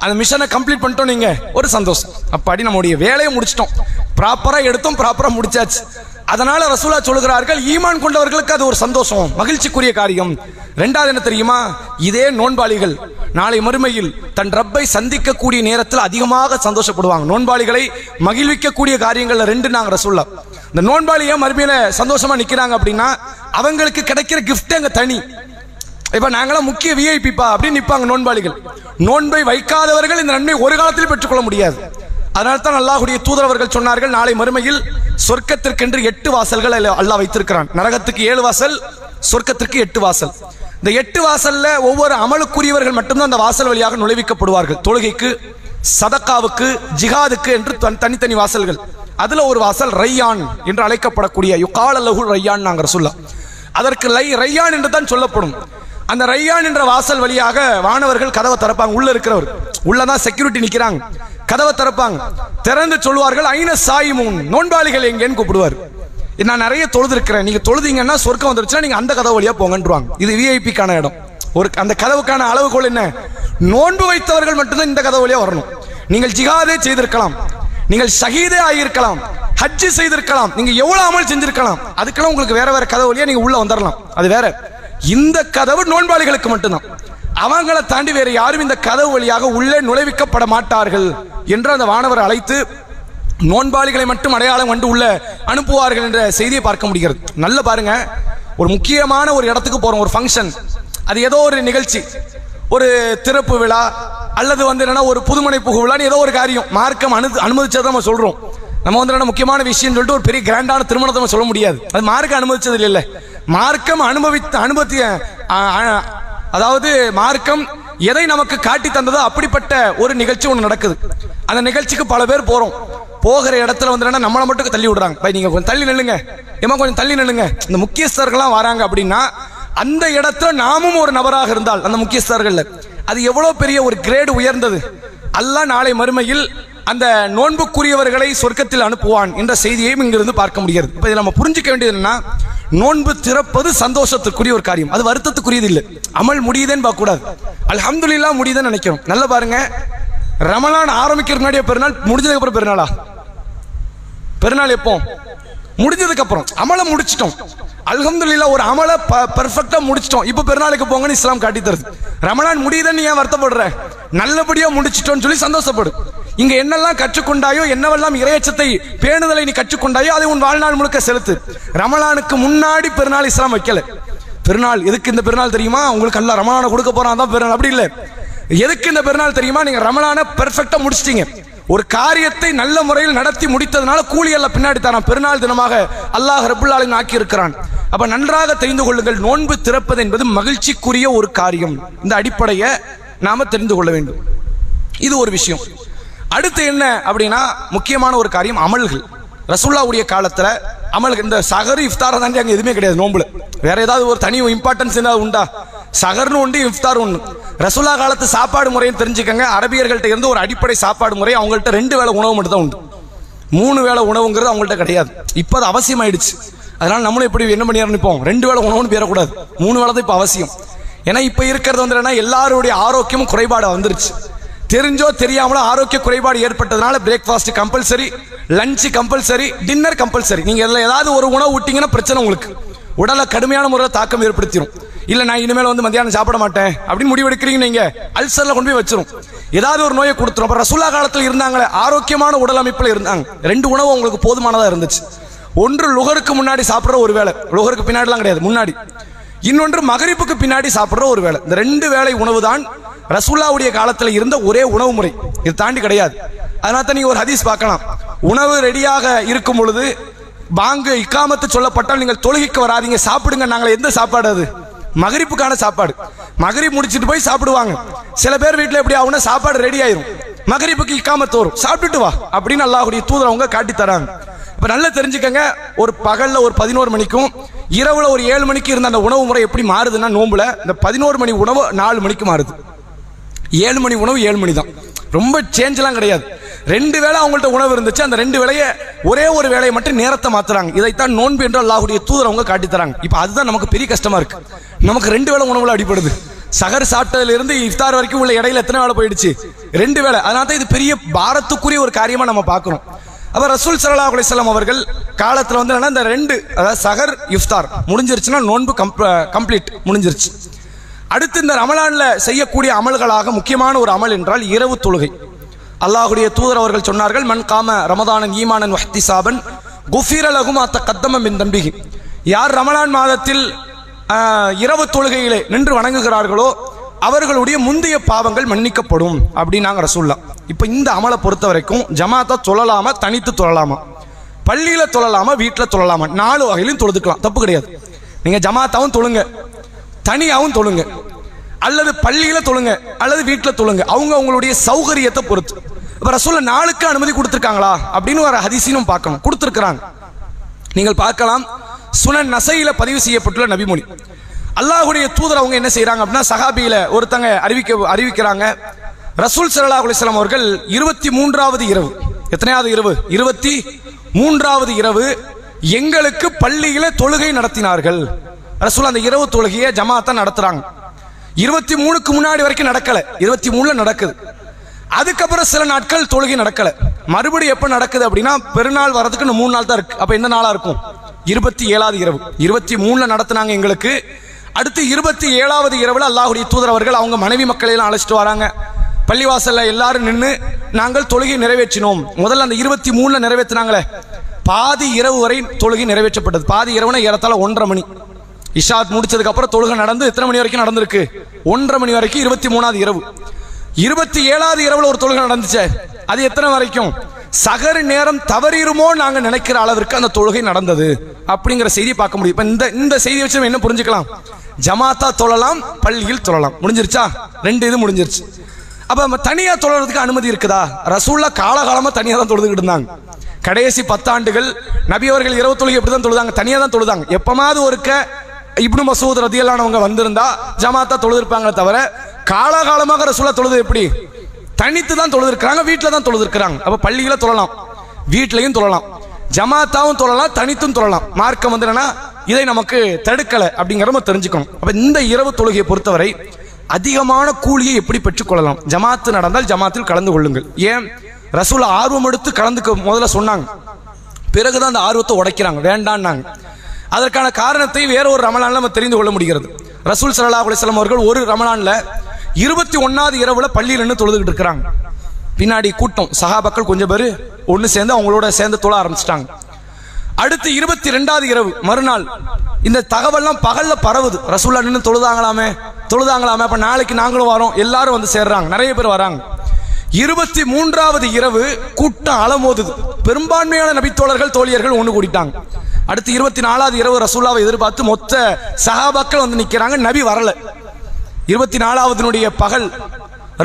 அந்த மிஷனை கம்ப்ளீட் பண்ணிட்டோம் நீங்க, ஒரு சந்தோஷம். அப்படி நம்முடைய வேலையை முடிச்சிட்டோம், ப்ராப்பரா எடுத்தோம், ப்ராப்பரா முடிச்சாச்சு. அதனால ரசூலா சொல்கிறார்கள், ஈமான் கொண்டவர்களுக்கு அது ஒரு சந்தோஷம், மகிழ்ச்சிக்குரிய காரியம். 2வது என்ன தெரியுமா? இதே நோன்பாளிகள் நாளை மறுமையில் தன் ரப்பை சந்திக்கக்கூடிய நேரத்தில் அதிகமாக சந்தோஷப்படுவாங்க. நோன்பாளிகளை மகிழ்விக்கக்கூடிய காரியங்கள்ல 2 நாங்க ரசூலா. இந்த நோன்பாளியை மறுமையில சந்தோஷமா நிக்கிறாங்க அப்படின்னா அவங்களுக்கு கிடைக்கிற கிஃப்ட் அங்க தனி. இப்ப நாங்களாம் முக்கிய விஐபிப்பா அப்படின்னு நிப்பாங்க நோன்பாளிகள். நோன்பை வைக்காதவர்கள் இந்த நன்மை ஒரு காலத்தில் பெற்றுக்கொள்ள முடியாது. அதனால தான் அல்லாஹ்வுடைய தூதர் அவர்கள் சொன்னார்கள், நாளை மறுமையில் சொர்க்கத்திற்கென்று 8 வாசல்கள் அல்லாஹ் வைத்திருக்கிறான். நரகத்துக்கு 7 வாசல், சொர்க்கத்திற்கு 8 வாசல். இந்த 8 வாசல்ல ஒவ்வொரு அமலுக்குரியவர்கள் மட்டும்தான் அந்த வாசல் வழியாக நுழைவிக்கப்படுவார்கள். தொழுகைக்கு, சதக்காவுக்கு, ஜிஹாதுக்கு என்று தனித்தனி வாசல்கள். அதுல ஒரு வாசல் ரையான் என்று அழைக்கப்படக்கூடிய யுகால லஹு ரையான் நாங்க ரசூலுல்லாஹ். அதற்கு ரையான் என்று தான் சொல்லப்படும். அந்த ரையான் என்ற வாசல் வழியாக வானவர்கள் கதவை திறப்பாங்க. உள்ள இருக்கிறவர், உள்ளதான் செக்யூரிட்டி நிக்கிறாங்க, கதவை திறப்பாங்க. திறந்து சொல்வார்கள், ஐன சாயிமூன், நோன்பாளிகள் எங்கேன்னு கூப்பிடுவார். நான் நிறைய தொழுது இருக்கிறேன், நீங்க தொழுதீங்கன்னா சொர்க்கம் வந்துருச்சுன்னா நீங்க அந்த கதவு வழியா போங்கன்றுவாங்க. இது விஐபிக்கான இடம். அந்த கதவுக்கான அளவுகோல் என்ன? நோன்பு வைத்தவர்கள் மட்டும்தான் இந்த கதவு வழியா வரணும். நீங்கள் ஜிஹாதே செய்திருக்கலாம், நீங்கள் ஷஹீதே ஆகியிருக்கலாம், ஹஜ் செய்திருக்கலாம், நீங்க எவ்வளவு அமல் செஞ்சிருக்கலாம், அதுக்கெல்லாம் உங்களுக்கு வேற வேற கதவு வழியா நீங்க உள்ள வந்துடலாம், அது வேற. இந்த கதவு நோன்பாளிகளுக்கு மட்டும்தான். அவங்களை தாண்டி வேற யாரும் இந்த கதவு வழியாக உள்ளே நுழைவிக்கப்பட மாட்டார்கள் என்று அந்த வானவர் அழைத்து நோன்பாளிகளை மட்டும் அடையாளம் கண்டு உள்ள அனுப்புவார்கள் என்ற செய்தியை பார்க்க முடிகிறது. நல்ல பாருங்க, ஒரு முக்கியமான ஒரு இடத்துக்கு போறோம், ஒரு ஃபங்க்ஷன், அது ஏதோ ஒரு நிகழ்ச்சி, ஒரு திறப்பு விழா அல்லது என்னன்னா ஒரு புதுமனை புகு விழா, ஏதோ ஒரு காரியம் மார்க்கம் அனுமதிச்சதை நம்ம சொல்றோம். நம்ம என்ன முக்கியமான விஷயம் சொல்லிட்டு ஒரு பெரிய கிராண்டான திருமணத்தை நம்ம சொல்ல முடியாது, அது மார்க்கம் அனுமதிச்சது இல்லை. மார்க்கம் அனுமதிய அதாவது மார்க்கம் எதை நமக்கு காட்டி தந்ததோ அப்படிப்பட்ட ஒரு நிகழ்ச்சி ஒன்று நடக்குது. அந்த நிகழ்ச்சிக்கு பல பேர் போறோம். போகிற இடத்துல நம்மளை மட்டும் தள்ளி விடுறாங்க, நீங்க கொஞ்சம் தள்ளி நில்லுங்க, கொஞ்சம் தள்ளி நில்லுங்க. இந்த முக்கியஸ்தர்கள்லாம் வராங்க அப்படின்னா அந்த இடத்துல நாமும் ஒரு நபராக இருந்தால் அந்த முக்கியஸ்தர்கள் அது எவ்வளவு பெரிய ஒரு கிரேடு உயர்ந்தது. அல்லாஹ் நாளை மறுமையில் அந்த நோன்புக்குரியவர்களை சொர்க்கத்தில் அனுப்புவான் என்ற செய்தியையும் இங்கிருந்து பார்க்க முடிகிறது. இப்ப இதில் நம்ம புரிஞ்சுக்க வேண்டியது என்னன்னா, நோன்பு திறப்பது சந்தோஷத்துக்குரிய ஒரு காரியம், அது வருத்தத்துக்குரியது இல்லை. அமல் முடியுதுன்னு பார்க்க கூடாது, அல்ஹம்துலில்லாஹ் முடியுதுன்னு நினைக்கிறோம். நல்ல பாருங்க, ரமலான் ஆரம்பிக்கிற முன்னாடியே பெருநாள், முடிஞ்சதுக்கு அப்புறம் பெருநாளா? பெருநாள் எப்போ? முடிஞ்சதுக்கு அப்புறம். அமலை முடிச்சிட்டோம், அல்ஹம்துலில்லாஹ், ஒரு அமலை பெர்ஃபெக்ட்டா முடிச்சிட்டோம். இப்போ பெருநாளுக்கு போங்கன்னு இஸ்லாம் காட்டி தருது. ரமலான் முடியுதுன்னு ஏன் வருத்தப்படுற? நல்லபடியா முடிச்சிட்டோம்னு சொல்லி சந்தோஷப்படு. இங்க என்னெல்லாம் கற்றுக்கொண்டாயோ, என்னவெல்லாம் இறையச்சத்தை பேணுதலை நீ கற்றுக்கொண்டாயோ அதை உன் வாழ்நாள் முழுக்க செலுத்து. ரமலானுக்கு முன்னாடி பெருநாள் இஸ்லாம் வைக்கல. பெருநாள் எதுக்கு? இந்த பெருநாள் தெரியுமா உங்களுக்கு? அல்லாஹ் ரமலானை கொடுக்க போறான் தான் பெருநாள், அப்படி இல்லை. எதுக்கு இந்த பெருநாள் தெரியுமா? நீங்க ரமலானை பெர்ஃபெக்ட்டா முடிச்சிட்டீங்க, ஒரு காரியத்தை நல்ல முறையில் நடத்தி முடித்ததுனால கூலி எல்லாம் பின்னாடி தரான், பெருநாள் தினமாக அல்லாஹ் ரப்புல் ஆலமீன் ஆக்கி இருக்கிறான். அப்ப நன்றாக தெரிந்து கொள்ளுங்கள், நோன்பு திறப்பது என்பது மகிழ்ச்சிக்குரிய ஒரு காரியம். இந்த அடிப்படையை நாம தெரிந்து கொள்ள வேண்டும். இது ஒரு விஷயம். அடுத்து என்ன அப்படின்னா, முக்கியமான ஒரு காரியம் அமல்கள். ரசூலுல்லாஹ்வுடைய காலத்துல அமலுக்கு இந்த சகர் இஃப்தாரை தாண்டி அங்கே எதுவுமே கிடையாது. நோம்புல வேற ஏதாவது ஒரு தனி இம்பார்ட்டன்ஸ் ஏதாவது உண்டா? சகர்னு உண்டு, இஃப்தார் ஒன்று. ரசூலா காலத்து சாப்பாடு முறைன்னு தெரிஞ்சுக்கங்க. அரபியர்கள்ட்ட இருந்து ஒரு அடிப்படை சாப்பாடு முறை, அவங்கள்ட்ட 2 வேளை உணவு மட்டும் தான் உண்டு. 3 வேளை உணவுங்கிறது அவங்கள்ட்ட கிடையாது. இப்போ அது அவசியம் ஆயிடுச்சு. அதனால நம்மளும் எப்படி என்ன பண்ணி நினைப்போம், 2 வேளை உணவுன்னு பேரக்கூடாது, 3 வேளை தான் இப்போ அவசியம். ஏன்னா இப்போ இருக்கிறது வந்து என்னன்னா எல்லாருடைய ஆரோக்கியமும் குறைபாடு வந்துருச்சு. தெரிஞ்சோ தெரியாமலோ ஆரோக்கிய குறைபாடு ஏற்பட்டதுனால breakfast compulsory, lunch compulsory, dinner compulsory. நீங்க இதில் ஏதாவது ஒரு உணவு விட்டீங்கன்னா பிரச்சனை, உங்களுக்கு உடலை கடுமையான முறையில் தாக்கம் ஏற்படுத்திடும். இல்லை நான் இனிமேல் வந்து மத்தியானம் சாப்பிட மாட்டேன் அப்படின்னு முடிவெடுக்கிறீங்க, நீங்க அல்சரில் கொண்டு போய் வச்சிரும், ஏதாவது ஒரு நோயை கொடுத்துரும். அப்போ ரசூலா காலத்தில் இருந்தாங்களே, ஆரோக்கியமான உடல் அமைப்பில் இருந்தாங்க. 2 உணவு உங்களுக்கு போதுமானதாக இருந்துச்சு. ஒன்று லுகருக்கு முன்னாடி சாப்பிட்ற ஒரு வேளை, லுகருக்கு பின்னாடிலாம் கிடையாது, முன்னாடி. இன்னொன்று மகரிப்புக்கு பின்னாடி சாப்பிட்ற ஒரு வேளை. இந்த 2 வேளை உணவு தான் ரசூல்லாவுடைய காலத்தில் இருந்த ஒரே உணவு முறை. இது தாண்டி கிடையாது. அதனால தான் நீங்க ஒரு ஹதீஸ் பார்க்கலாம், உணவு ரெடியாக இருக்கும் பொழுது பாங்கு இக்காமத்து சொல்லப்பட்டால் நீங்கள் தொழுகைக்கு வராதீங்க, சாப்பிடுங்க. நாங்கள் எந்த சாப்பாடு? அது மகரிப்புக்கான சாப்பாடு. மகரிப் முடிச்சுட்டு போய் சாப்பிடுவாங்க. சில பேர் வீட்டில் எப்படி ஆகுனா, சாப்பாடு ரெடி ஆயிரும், மகரிப்புக்கு இக்காமத்து வரும், சாப்பிட்டுட்டு வா அப்படின்னு அல்லாஹ்வுடைய தூதர் அவங்க காட்டி தராங்க. இப்ப நல்லா தெரிஞ்சுக்கங்க, ஒரு பகல்ல ஒரு 11 மணிக்கும் இரவுல ஒரு 7 மணிக்கு இருந்த அந்த உணவு முறை எப்படி மாறுதுன்னா, நோம்புல இந்த 11 மணி உணவு 4 மணிக்கு மாறுது, 7 மணி உணவு 7 மணி தான். ரொம்ப சேஞ்செல்லாம் கிடையாது. 2 வேளை அவங்கள்ட்ட உணவு இருந்துச்சு, அந்த 2 வேளையை ஒரே ஒரு வேளையை மட்டும் நேரத்தை மாத்துறாங்க. இதைத்தான் நோன்பு என்று அல்லாஹ்வுடைய தூதர் அவங்க காட்டி தராங்க. இப்ப அதுதான் நமக்கு பெரிய கஷ்டமா இருக்கு. நமக்கு 2 வேளை உணவுல அடிபடுது. சகர் சாப்பிட்டதுல இருந்து இஃப்தார் வரைக்கும் உள்ள இடையில எத்தனை வேளை போயிடுச்சு? 2 வேளை. அதனால தான் இது பெரிய பாரத்துக்குரிய ஒரு காரியமா நம்ம பார்க்கிறோம். அப்ப ரசூல் ஸல்லல்லாஹு அலைஹி வஸல்லம் அவர்கள் காலத்துல வந்து இந்த 2, அதாவது சகர் இஃப்தார் முடிஞ்சிருச்சுன்னா நோன்பு கம்ப்ளீட் முடிஞ்சிருச்சு. அடுத்து இந்த ரமலான்ல செய்யக்கூடிய அமல்களாக முக்கியமான ஒரு அமல் என்றால் இரவு தொழுகை. அல்லாஹ்வுடைய தூதர் அவர்கள் சொன்னார்கள், மன் காம ரமதானன் ஈமானன் வஹ்திசாபன் குஃபிர லஹு மா தகத்தம மின் தம்பிஹி. யார் ரமலான் மாதத்தில் இரவு தொழுகையிலே நின்று வணங்குகிறார்களோ அவர்களுடைய முந்தைய பாவங்கள் மன்னிக்கப்படும் அப்படின்னாங்க ரசூல்லா. இப்ப இந்த அமலை பொறுத்த வரைக்கும் ஜமாத்தா தொழலாமா, தனித்து தொழலாமா, பள்ளியில தொழலாமா, வீட்டில் தொழலாமா, 4 வகையிலும் தொழுதுக்கலாம், தப்பு கிடையாது. நீங்க ஜமாத்தாவும் தொழுங்க, தனியாவும் தொழுங்க, அல்லது பள்ளியில தொழுங்க, அல்லது வீட்டில் தொழுங்க, அவங்க அவங்களுடைய சௌகரியத்தை பொறுத்து. இப்ப ரசூல்லா 4க்கு அனுமதி கொடுத்திருக்காங்களா அப்படின்னு ஒரு ஹதீஸிலும் பார்க்கணும், கொடுத்திருக்கிறாங்க. நீங்கள் பார்க்கலாம், சுனன் நசையில பதிவு செய்யப்பட்டுள்ள நபிமொழி. அல்லாஹ்வுடைய தூதர் அவங்க என்ன செய்யறாங்க அப்படின்னா, சஹாபியில ஒருத்தங்க அறிவிக்கிறாங்க, ரசூல் ஸல்லல்லாஹு அலைஹி வஸல்லம் அவர்கள் 23வது இரவு, எத்தனையாவது இரவு? 23வது இரவு எங்களுக்கு பள்ளியில தொழுகை நடத்தினார்கள். ரசூல் அந்த இரவு தொழுகையை ஜமாத்தா நடத்துறாங்க. 23க்கு முன்னாடி வரைக்கும் நடக்கல, 23ல நடக்குது. அதுக்கப்புறம் சில நாட்கள் தொழுகை நடக்கல. மறுபடியும் எப்ப நடக்குது அப்படின்னா, பெருநாள் வரதுக்கு 3 நாள் தான் இருக்கு. அப்ப எந்த நாளா இருக்கும்? 27வது இரவு. 23ல நடத்தினாங்க எங்களுக்கு. அடுத்து 27வது இரவுல அல்லாஹ்வுடைய தூதர் அவர்கள் அவங்க மனைவி மக்களை எல்லாம் அழைச்சிட்டு வராங்க. பள்ளிவாசல்ல எல்லாரும் நின்று நாங்கள் தொழுகை நிறைவேற்றினோம். முதல்ல அந்த 23ல நிறைவேற்றினாங்களே, பாதி இரவு வரை தொழுகை நிறைவேற்றப்பட்டது. பாதி இரவுனா ஏறத்தாழ 1:30 மணி. இஷாத் முடிச்சதுக்கு அப்புறம் தொழுகை நடந்து எத்தனை மணி வரைக்கும் நடந்திருக்கு? 1:30 மணி வரைக்கும். 23வது இரவு. 27வது இரவுல ஒரு தொழுகை நடந்துச்சு. அது எத்தனை வரைக்கும்? சகர் நேரம் தவறிருமோ நாங்க நினைக்கிற அளவிற்கு அந்த தொழுகை நடந்தது அப்படிங்கிற செய்தி பார்க்க முடியும். இப்ப இந்த செய்தி வச்சு என்ன புரிஞ்சுக்கலாம்? ஜமாத்தா தொழலாம், பள்ளியில் தொழலாம். முடிஞ்சிருச்சா? 2 இது முடிஞ்சிருச்சு. அப்ப தனியா தொழறதுக்கு அனுமதி இருக்குதா? ரசூல்லா காலகாலமா தனியா தான் தொழுதுகிட்டு இருந்தாங்க. கடைசி 10 ஆண்டுகள் நபி அவர்கள் இரவு தொழுகை எப்படிதான் தொழுதாங்க? தனியா தான் தொழுதாங்க. எப்பமாவது ஒருக்க இப்னு மசூத் ரதியல்லாஹு அவங்க வந்திருந்தா ஜமாத்தா தொழுதிருப்பாங்க, தவிர காலகாலமாக ரசூல்லா தொழுது எப்படி? தனித்து தான் தொழுதிருக்கிறாங்க, வீட்டில் தான் தொழுதிருக்கிறாங்க. அப்ப பள்ளியில தொழலாம், வீட்லையும் தொழலாம், ஜமாத்தாவும் தொழலாம், தனித்தும் தொழலாம். மார்க்கம் வந்து என்னன்னா இதை நமக்கு தடுக்கல அப்படிங்கிற நம்ம தெரிஞ்சுக்கணும். அப்ப இந்த இரவு தொழுகையை பொறுத்தவரை அதிகமான கூலியை எப்படி பெற்றுக்கொள்ளலாம்? ஜமாத்து நடந்தால் ஜமாத்தில் கலந்து கொள்ளுங்கள். ஏன் ரசூல் ஆர்வம் எடுத்து கலந்துக்க முதல்ல சொன்னாங்க, பிறகுதான் அந்த ஆர்வத்தை உடைக்கிறாங்க, வேண்டான்னாங்க. அதற்கான காரணத்தை வேற ஒரு ரமலான்ல நம்ம தெரிந்து கொள்ள முடிகிறது. ரசூல் ஸல்லல்லாஹு அலைஹி வஸல்லம் அவர்கள் ஒரு ரமலான்ல 21வது இரவுல பள்ளியில் நின்று தொழுதுகிட்டு இருக்கிறாங்க. பின்னாடி கூட்டம் சஹாபாக்கள் கொஞ்சம் பேர் ஒன்று சேர்ந்து அவங்களோட சேர்ந்து தொழ ஆரம்பிச்சிட்டாங்க. அடுத்து 22வது இரவு மறுநாள் இந்த தகவல்லாம் பகல்ல பரவுது. ரசூல்லா நின்று தொழுதாங்களாமே. அப்ப நாளைக்கு நாங்களும் வரோம், எல்லாரும் வந்து சேர்றாங்க, நிறைய பேர் வராங்க. 23வது இரவு கூட்டம் அலமோதுது. பெரும்பான்மையான நபித்தோழர்கள் தோழியர்கள் ஒன்று கூடிட்டாங்க. அடுத்து 24வது இரவு ரசூல்லாவை எதிர்பார்த்து மொத்த சஹாபாக்கள் வந்து நிக்கிறாங்க, நபி வரல. 24வது பகல்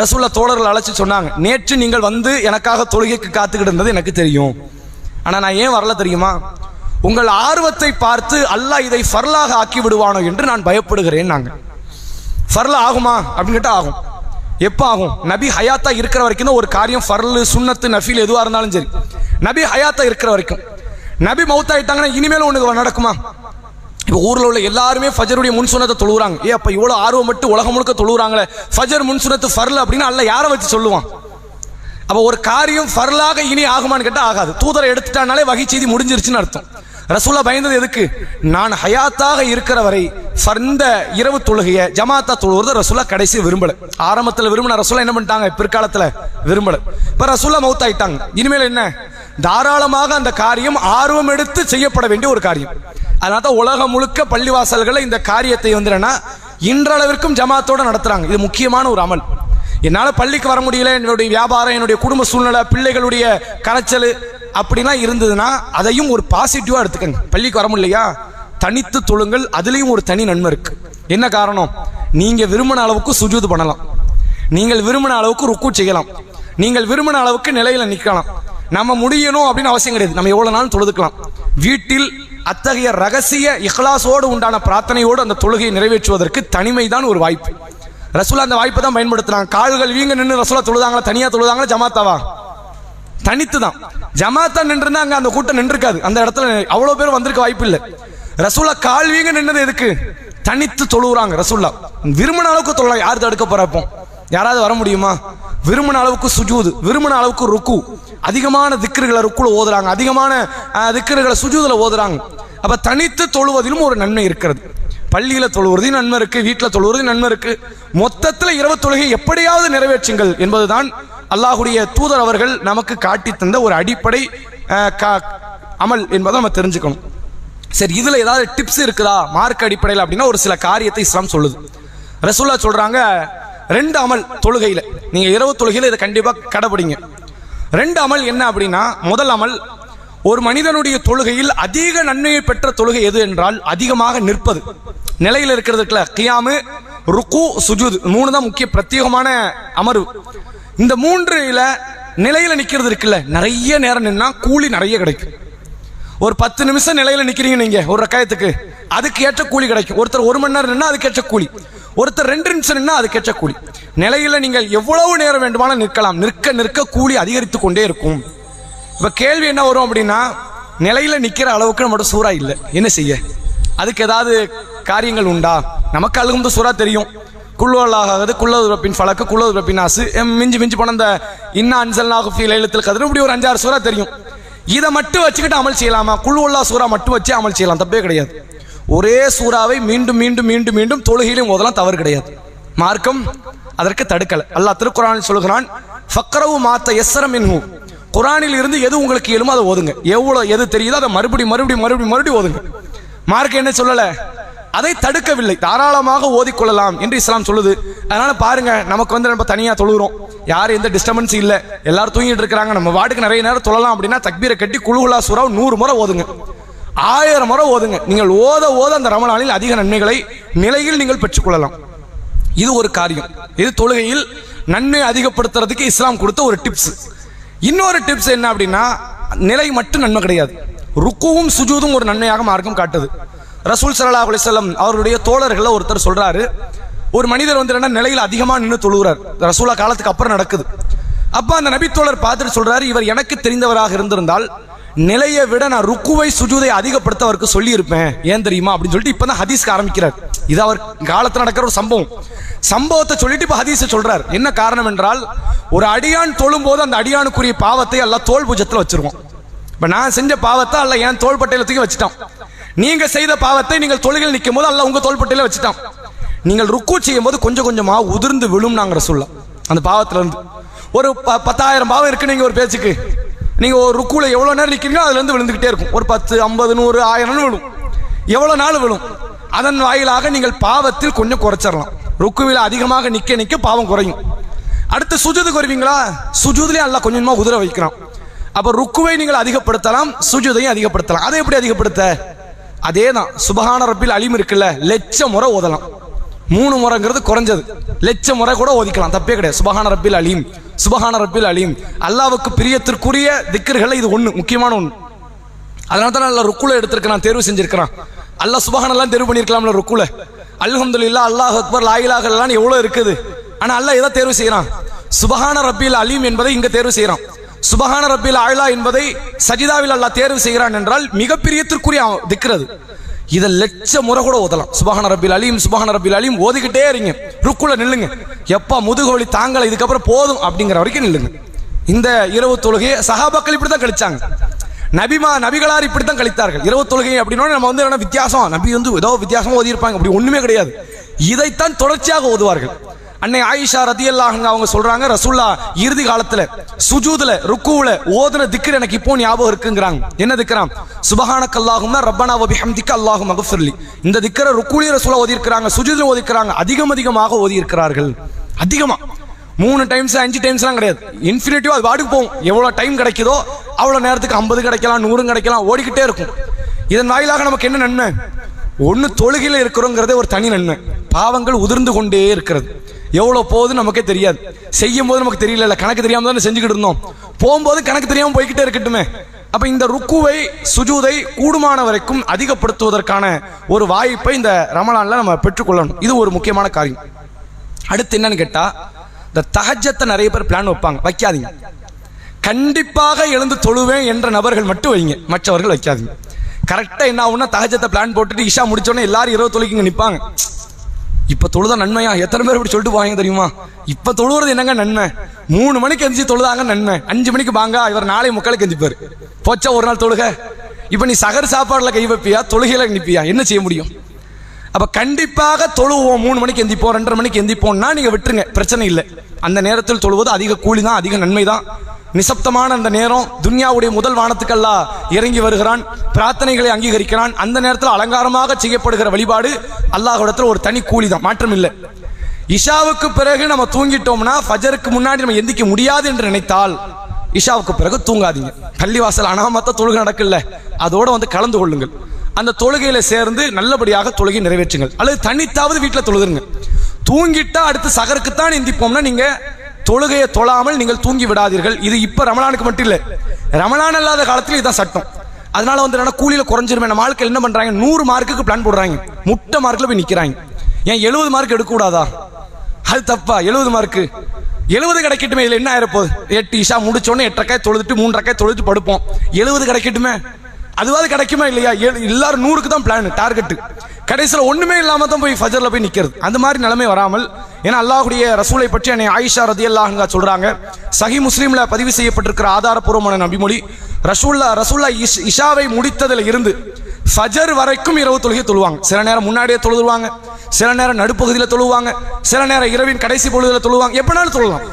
ரசூல்லா தோழர்கள் அழைச்சு சொன்னாங்க, நேற்று நீங்கள் வந்து எனக்காக தொழுகைக்கு காத்துக்கிட்டு இருந்தது எனக்கு தெரியும், ஆனா நான் ஏன் வரல தெரியுமா? உங்கள் ஆர்வத்தை பார்த்து அல்லாஹ் இதை ஃபர்லாக ஆக்கி விடுவானோ என்று நான் பயப்படுகிறேன். நாங்கள் ஃபர்லா ஆகுமா அப்படின்னு கேட்டால் ஆகும். எப்போ ஆகும்? நபி ஹயாத்தா இருக்கிற வரைக்கும் தான் ஒரு காரியம் ஃபர்லு சுன்னத்து நஃபில் எதுவாக இருந்தாலும் சரி, நபி ஹயாத்தா இருக்கிற வரைக்கும். நபி மௌத்தாயிட்டாங்கன்னா இனிமேலும் ஒன்று நடக்குமா? இப்போ ஊரில் உள்ள எல்லாருமே ஃபஜருடைய முன் சுன்னத்தை தொழுகிறாங்க. அப்போ இவ்வளோ ஆர்வம் மட்டும் உலகம் முழுக்க தொழுகிறாங்களே, ஃபஜர் முன் சுன்னத்து ஃபர்ல் அப்படின்னு அல்ல யாரை வச்சு சொல்லுவான்? அப்போ ஒரு காரியம் ஃபர்லாக இனி ஆகுமான்னு கேட்டால் ஆகாது. தூதரை எடுத்துட்டானாலே வகை செய்தி முடிஞ்சிருச்சுன்னு அர்த்தம். ரசூலா பயந்தது எதுக்கு? நான் ஹயாத்தாக இருக்கிற வரை இந்த இரவு தொழுகையை ஜமாத்தா தொழுவது ரசூலா கடைசி விரும்பல. ஆரம்பத்தில் விரும்பின ரசூலா என்ன பண்ணிட்டாங்க? பிற்காலத்தில் விரும்பல. இப்ப ரசூலா மௌத்தாயிட்டாங்க. இனிமேல் என்ன? தாராளமாக அந்த காரியம் ஆர்வம் எடுத்து செய்யப்பட வேண்டிய ஒரு காரியம். அதனால தான் உலகம் முழுக்க பள்ளிவாசல்களை இந்த காரியத்தை இன்றளவிற்கும் ஜமாத்தோட நடத்துறாங்க. இது முக்கியமான ஒரு அமல். என்னால் பள்ளிக்கு வர முடியல, என்னுடைய வியாபாரம், என்னுடைய குடும்ப சூழ்நிலை, பிள்ளைகளுடைய கரைச்சல் அப்படிலாம் இருந்ததுன்னா அதையும் ஒரு பாசிட்டிவா எடுத்துக்கங்க. பள்ளிக்கு வர முடியலையா, தனித்து தொழுங்கள். அதுலேயும் ஒரு தனி நன்மை இருக்கு. என்ன காரணம்? நீங்க விரும்பின அளவுக்கு சுஜூது பண்ணலாம், நீங்கள் விரும்பின அளவுக்கு ருக்கு செய்யலாம், நீங்கள் விரும்பின அளவுக்கு நிலையில நிற்கலாம். நம்ம முடியணும் அப்படின்னு அவசியம் கிடையாது. நம்ம எவ்வளவு நாள் தொழுதுக்கலாம். வீட்டில் அத்தகைய ரகசிய இஹ்லாஸோடு உண்டான பிரார்த்தனையோடு அந்த தொழுகையை நிறைவேற்றுவதற்கு தனிமைதான் ஒரு வாய்ப்பு. ரசூலா அந்த வாய்ப்பை தான் பயன்படுத்துறாங்க. கால்கள் வீங்க நின்று ரசூலா தொழுதாங்களா, தனியா தொழுதாங்களா, ஜமாத்தாவா? தனித்து தான். ஜமாத்தா நின்று அங்க அந்த கூட்டம் நின்றுக்காது. அந்த இடத்துல அவ்வளவு பேர் வந்திருக்க வாய்ப்பு இல்லை. ரசூலா கால் வீங்க நின்னது எதுக்கு? தனித்து தொழுகிறாங்க. ரசூலா விரும்பின அளவுக்கு தொழலாம். யார் தடுக்க போறப்போ? யாராவது வர முடியுமா? விரும்பின அளவுக்கு சுஜூது, விரும்பின அளவுக்கு ருக்கு, அதிகமான திக்ருகளை ருக்குல ஓதுறாங்க, அதிகமான திக்ருகளை சுஜூதுல ஓதுறாங்க. அப்ப தனித்து தொழுவதிலும் ஒரு நன்மை இருக்கிறது. பள்ளியில தொழுவது நன்மை இருக்கு, வீட்டில் தொழுவது நன்மை இருக்கு. மொத்தத்தில் இரவு தொழுகை எப்படியாவது நிறைவேற்றுங்கள் என்பதுதான் அல்லாஹுடைய தூதர் அவர்கள் நமக்கு காட்டி தந்த ஒரு அடிப்படை அமல் என்பதை நம்ம தெரிஞ்சுக்கணும். சரி, இதுல ஏதாவது டிப்ஸ் இருக்குதா மார்க் அடிப்படையில் அப்படின்னா ஒரு சில காரியத்தை இஸ்லாம் சொல்லுது. ரசூல்லா சொல்றாங்க, 2 அமல் தொழுகையில, நீங்க இரவு தொழுகையில இதை கண்டிப்பா கடைபிடிங்க. 2 அமல் என்ன அப்படின்னா, முதல் அமல், ஒரு மனிதனுடைய தொழுகையில் அதிக நன்மையை பெற்ற தொழுகை எது என்றால் அதிகமாக நிற்பது, நிலையில் இருக்கிறதுக்குல கியாமு, ருக்கு, சுஜூத் 3 தான் முக்கிய பிரத்யேகமான அமர்வு. இந்த 3ல நிலையில நிக்கிறது இருக்குல்ல, நிறைய நேரம் நின்னா கூலி நிறைய கிடைக்கும். ஒரு 10 நிமிஷம் நிலையில நிக்கிறீங்க நீங்க ஒரு ரக்காயத்துக்கு, அதுக்கு ஏற்ற கூலி கிடைக்கும். ஒருத்தர் 1 மணி நேரம் நின்னா அதுக்கு ஏற்ற கூலி, ஒருத்தர் 2 நிமிஷம் நின்னா அதுக்கு ஏற்ற கூலி. நிலையில நீங்கள் எவ்வளவு நேரம் வேண்டுமானால் நிற்கலாம், நிற்க நிற்க கூலி அதிகரித்து கொண்டே இருக்கும். இப்ப கேள்வி என்ன வரும் அப்படின்னா, நிலையில நிக்கிற அளவுக்கு நம்மளோட சூறா இல்லை, என்ன செய்ய? அதுக்கு ஏதாவது காரியங்கள் உண்டா? நமக்கு அழுகுந்த சூறா தெரியும், குள்ளுவல்லாகாது, குள்ளதுரப்பின் ஃபலக்கு, குள்ளதுரப்பின் நாசு, மிஞ்சி மிஞ்சி போன இந்த இன்னா அன்சல்நாஹு ஃபீ லைலத்துல் கத்ர், இப்படி ஒரு 5-6 சூறா தெரியும். இதை மட்டும் வச்சுக்கிட்டு அமல் செய்யலாமா? குள்ளுவல்லா சூறா மட்டும் வச்சு அமல் செய்யலாம், தப்பே கிடையாது. ஒரே சூறாவை மீண்டும் மீண்டும் மீண்டும் மீண்டும் தொழுகையிலும் ஓதலாம், தவறு கிடையாது. மார்க்கம் அதற்கு தடுக்கல. அல்லாஹ் திருக்குர்ஆனில் சொல்கிறான், ஃபக்ரவு மாத்த யஸ்ஸர மின்ஹு, குர்ஆனில் இருந்து எது உங்களுக்கு இயலுமோ அதை ஓதுங்க. எவ்வளவு எது தெரியுதோ அதை மறுபடியும் ஓதுங்க. மார்க்கம் என்ன சொல்லல? அதை தடுக்கவில்லை, தாராளமாக ஓதிக்கொள்ளலாம் என்று இஸ்லாம் சொல்லுது. அதனால பாருங்க, நமக்கு நம்ம தனியா தொழுகிறோம், யாரும் எந்த டிஸ்டர்பன்ஸ் இல்லை, எல்லாரும் தூங்கிட்டு இருக்கிறாங்க, நம்ம வாட்டுக்கு நிறைய நேரம் தொழலாம் அப்படின்னா தக்பீரை கட்டி குல்ஹுல்லா சூரா 100 முறை ஓதுங்க, 1000 முறை ஓதுங்க. நீங்கள் ஓத அந்த ரமலானில் அதிக நன்மைகளை நிலையில் நீங்கள் பெற்றுக்கொள்ளலாம். இது ஒரு காரியம். இது தொழுகையில் நன்மை அதிகப்படுத்துறதுக்கு இஸ்லாம் கொடுத்த ஒரு டிப்ஸ். இன்னொரு டிப்ஸ் என்ன அப்படின்னா, நிலை மட்டும் நன்மை கிடையாது, ருக்குவும் சுஜூதும் ஒரு நன்மையாக மார்க்கம் காட்டுது. ரசூல் ஸல்லல்லாஹு அலைஹி வஸல்லம் அவருடைய தோழர்கள ஒருத்தர் சொல்றாரு, ஒரு மனிதர் நிலையில் அதிகமாக நின்று தொழுகிறார், ரசூலா காலத்துக்கு அப்புறம் நடக்குது. அப்ப அந்த நபி தோழர் பார்த்துட்டு சொல்றாரு, இவர் எனக்கு தெரிந்தவராக இருந்திருந்தால் நிலையை விட நான் ருக்குவை சுஜூதை அதிகப்படுத்த அவருக்கு சொல்லி இருப்பேன், ஏன் தெரியுமா அப்படின்னு சொல்லிட்டு இப்பதான் ஹதீஸ்க்கு ஆரம்பிக்கிறார். இது அவர் காலத்தில் நடக்கிற ஒரு சம்பவத்தை சொல்லிட்டு இப்ப ஹதீஸை சொல்றார். என்ன காரணம் என்றால், ஒரு அடியான் தொழும் போது அந்த அடியானுக்குரிய பாவத்தை அல்லாஹ் தோள் பூஜ்ஜத்தில் வச்சிருவோம். இப்ப நான் செஞ்ச பாவத்தை அல்லாஹ் என் தோள் பட்டையில தூக்கி வச்சுட்டான். நீங்க செய்த பாவத்தை நீங்கள் தொழுகையில் நிற்கும் போது அல்லாஹ் உங்க தோள் பட்டையில வச்சுட்டான். நீங்கள் ருக்கு செய்யும் போது கொஞ்சம் கொஞ்சமா உதிர்ந்து விழும். நாங்க ரசூலுல்லாஹ் அந்த பாவத்துல இருந்து ஒரு 10,000 பாவம் இருக்கு. நீங்க ஒரு பேச்சுக்கு நீங்க ஒரு ருக்குல எவ்வளவு நேரம் நிக்கிறீங்களோ அதுல இருந்து விழுந்துகிட்டே இருக்கும். ஒரு 10, 50, 100, 1000 விழும். எவ்வளவு நாள் விழும்? அதன் வாயிலாக நீங்கள் பாவத்தில் கொஞ்சம் குறைச்சிடலாம். ருக்குவில அதிகமாக நிக்க நிக்க பாவம் குறையும். அடுத்து சுஜூதுக்கு வருவீங்களா, சுஜூதுலயே அல்லாஹ் கொஞ்சமா உதிர வைக்கிறான். அப்ப ருக்குவை நீங்கள் அதிகப்படுத்தலாம், சுஜூதையும் அதிகப்படுத்தலாம். அதை எப்படி அதிகப்படுத்த? அதேதான், சுபஹான ரப்பில் அலீம் இருக்குல்ல, 1,00,000 முறை ஓதலாம். 3 முறைங்கிறது குறைஞ்சது, 1,00,000 முறை கூட ஓதிக்கலாம், தப்பே கிடையாது. சுபஹான ரப்பில் அலீம், சுபஹான ரப்பில் அலீம், அல்லாஹ்வுக்கு பிரியத்திற்குரிய திக்ருகள் இது ஒண்ணு, முக்கியமான ஒண்ணு. அதனால தான் அல்ல ருக்குல எடுத்திருக்கிறான், தேர்வு செஞ்சிருக்கிறான். அல்லாஹ் சுப்ஹானல்லாஹ் தேர்வு பண்ணிருக்கலாம்ல ருக்குல. அல்ஹம்துலில்லாஹ், அல்லாஹ் அக்பர், லா இலாஹ இல்லல்லாஹ் எவ்வளவு இருக்குது. ஆனா அல்லாஹ் எதை தேர்வு செய்யறான்? சுப்ஹான ரப்பில் அலீம் என்பதை இங்க தேர்வு செய்யறான். சுப்ஹான ரப்பில் அலா என்பதை சஜிதாவில் அல்லாஹ் தேர்வு செய்கிறான் என்றால் மிகப்பெரிய திக்ர் அது. இதை லட்ச முறை கூட ஓதலாம். சுப்ஹான ரப்பில் அலீம், சுப்ஹான ரப்பில் அலீம் ஓதிக்கிட்டே இருங்க. ருக்குல நில்லுங்க. எப்பா முதுகு வலி தாங்கல, இதுக்கப்புறம் போதும் அப்படிங்கிற வரைக்கும் நில்லுங்க. இந்த இரவு தொழுகையை சஹாபாக்கள் இப்படித்தான் கழிச்சாங்க. நபிகளார் இப்படித்தான் கழித்தார்கள் இரவு தொழுகை. அப்படின்னா நம்ம என்ன வித்தியாசம், நபி ஏதோ வித்தியாசமா ஓதி இருப்பாங்க, அப்படி ஒண்ணுமே கிடையாது. இதைத்தான் தொடர்ச்சியாக ஓதுவார்கள். அன்னை ஆயிஷா ரதியல்லாஹு அன்ஹா அவங்க சொல்றாங்க, ரசூலுல்லாஹ் இறுதி காலத்துல சுஜூதுல ருக்குவுல ஓதுன திக்ர் எனக்கு இப்போ ஞாபகம் இருக்குங்கறாங்க. என்ன திக்ராம்? சுப்ஹானக்கல்லாஹும்ம ரப்பனா வ பிஹம்திக அல்லாஹும்ம அக்ஃபிர்லி. இந்த திக்ரை ருக்குல ரசூலுல்லாஹ் ஓதி இருக்காங்க, சுஜூதுல ஓதி இருக்காங்க, அதிகமாக ஓதி இருக்கிறார்கள். அதிகமா 3 டைம்ஸ் 5 டைம்ஸ்லாம் கிடையாது, இன்ஃபினிட்டிவா அது பாட்டுக்கு போகும். எவ்வளவு டைம் கிடைக்குதோ அவ்வளவு நேரத்துக்கு 50 கிடைக்கலாம், 100 கிடைக்கலாம், ஓடிக்கிட்டே இருக்கும். இதன் வாயிலாக நமக்கு என்ன நன்மை? ஒன்னு தொழுகையில இருக்கிறோங்கிறதே ஒரு தனி நன்மை. பாவங்கள் உதிர்ந்து கொண்டே இருக்கிறது. எவ்வளவு போகுது நமக்கே தெரியாது. செய்யும் போது நமக்கு தெரியல, கணக்கு தெரியாம தான் செஞ்சுக்கிட்டு இருந்தோம். போகும்போது கணக்கு தெரியாம போய்கிட்டே இருக்கட்டுமே. அப்ப இந்த ருக்குவை சுஜூதை கூடுமான வரைக்கும் அதிகப்படுத்துவதற்கான ஒரு வாய்ப்பை இந்த ரமலான்ல நம்ம பெற்றுக்கொள்ளணும். இது ஒரு முக்கியமான காரியம். அடுத்து என்னன்னு கேட்டா, இந்த தஹஜ்ஜத்தை நிறைய பேர் பிளான் வைக்காதீங்க. கண்டிப்பாக எழுந்து தொழுவேன் என்ற நபர்கள் மட்டும் வைங்க, மற்றவர்கள் வைக்காதீங்க. கரெக்டா என்ன ஆகும்னா, தஹஜ்ஜத்தை பிளான் போட்டுட்டு இஷா முடிச்சோடனே எல்லாரும் இரவு தொழுகைங்க நிற்பாங்க. இப்ப தொழுதா நன்மையா? எத்தனை பேர் இப்படி சொல்லிட்டு போவாங்க தெரியுமா? இப்ப தொழுவது என்னங்க நன்மை? 3 மணிக்கு எந்திரிச்சு தொழுதாங்க நன்மை, 5 மணிக்கு பாங்க, இவர் 4:45 எந்திப்பாரு. போச்சா ஒரு நாள் தொழுக. இப்ப நீ சகர் சாப்பாடுல கை வைப்பியா, தொழுகையில நிப்பியா? என்ன செய்ய முடியும்? அப்ப கண்டிப்பாக தொழுவோம். 3 மணிக்கு எந்திப்போம், 2:30 மணிக்கு எந்திப்போம்னா நீங்க விட்டுருங்க, பிரச்சனை இல்லை. அந்த நேரத்தில் தொழுவது அதிக கூலி தான், அதிக நன்மை தான். நிசப்தமான அந்த நேரம், துன்யாவுடைய முதல் வானத்துக்கெல்லாம் இறங்கி வருகிறான், பிரார்த்தனைகளை அங்கீகரிக்கிறான். அந்த நேரத்தில் அலங்காரமாக செய்யப்படுகிற வழிபாடு அல்லாஹ்விடத்தில் ஒரு தனி கூலி தான், மாற்றம் இல்லை. இஷாவுக்கு பிறகு நம்ம தூங்கிட்டோம்னா ஃபஜருக்கு முன்னாடி நம்ம எந்திக்க முடியாது என்று நினைத்தால் இஷாவுக்கு பிறகு தூங்காதீங்க. பள்ளிவாசல் அனாமத்த தொழுகை நடக்கல, அதோட கலந்து கொள்ளுங்கள். அந்த தொழுகையில சேர்ந்து நல்லபடியாக தொழுகை நிறைவேற்றுங்கள். அல்லது தனித்தாவது வீட்டில் தொழுதுருங்க. தூங்கிட்டா அடுத்து சகருக்கு தான் எந்திப்போம்னா நீங்க தொழுகையை தொழாமல் நீங்கள் தூங்கி விடாதீர்கள். இது இப்ப ரமலானுக்கு மட்டும் இல்லை, ரமலான் அல்லாத காலத்தில் இதுதான் சட்டம். அதனால கூலியில குறைஞ்சிருமே. நம்ம ஆட்கள் என்ன பண்றாங்க, 100 மார்க்குக்கு பிளான் போடுறாங்க, முட்டை மார்க்ல போய் நிக்கிறாங்க. ஏன் 70 மார்க் எடுக்க கூடாதா? அது தப்பா? 70 மார்க்கு 70 கிடைக்கட்டுமே. இதுல என்ன ஆயிரப்போகுது? 8 இஷா முடிச்சோடனே 8 ரக்காய் தொழுதுட்டு 3 ரக்காய் தொழுதுட்டு படுப்போம். 70 கிடைக்கட்டுமே. அதுவாது கிடைக்குமா இல்லையா? எல்லாரும் 100க்கு தான் பிளான், டார்கெட். கடைசியில் ஒண்ணுமே இல்லாம தான் போய் ஃபஜர்ல போய் நிக்கிறது. அந்த மாதிரி நிலைமை வராமல், ஏன்னா அல்லாஹ்வுடைய ரசூலை பற்றி அன்னை ஆயிஷா ரதியல்லாஹு அன்ஹா சொல்றாங்க, சஹீஹ் முஸ்லிம்ல பதிவு செய்யப்பட்டிருக்கிற ஆதாரப்பூர்வமான நபிமொழி, ரசூல்லா இஷாவை முடித்ததுல இருந்து ஃபஜர் வரைக்கும் இரவு தொழுகை தொழுவாங்க. சில நேரம் முன்னாடியே தொழுதுவாங்க, சில நேரம் நடுப்பகுதியில் தொழுவாங்க, சில நேரம் இரவின் கடைசி பொழுதுல தொழுவாங்க. எப்பனாலும் தொழலாம்.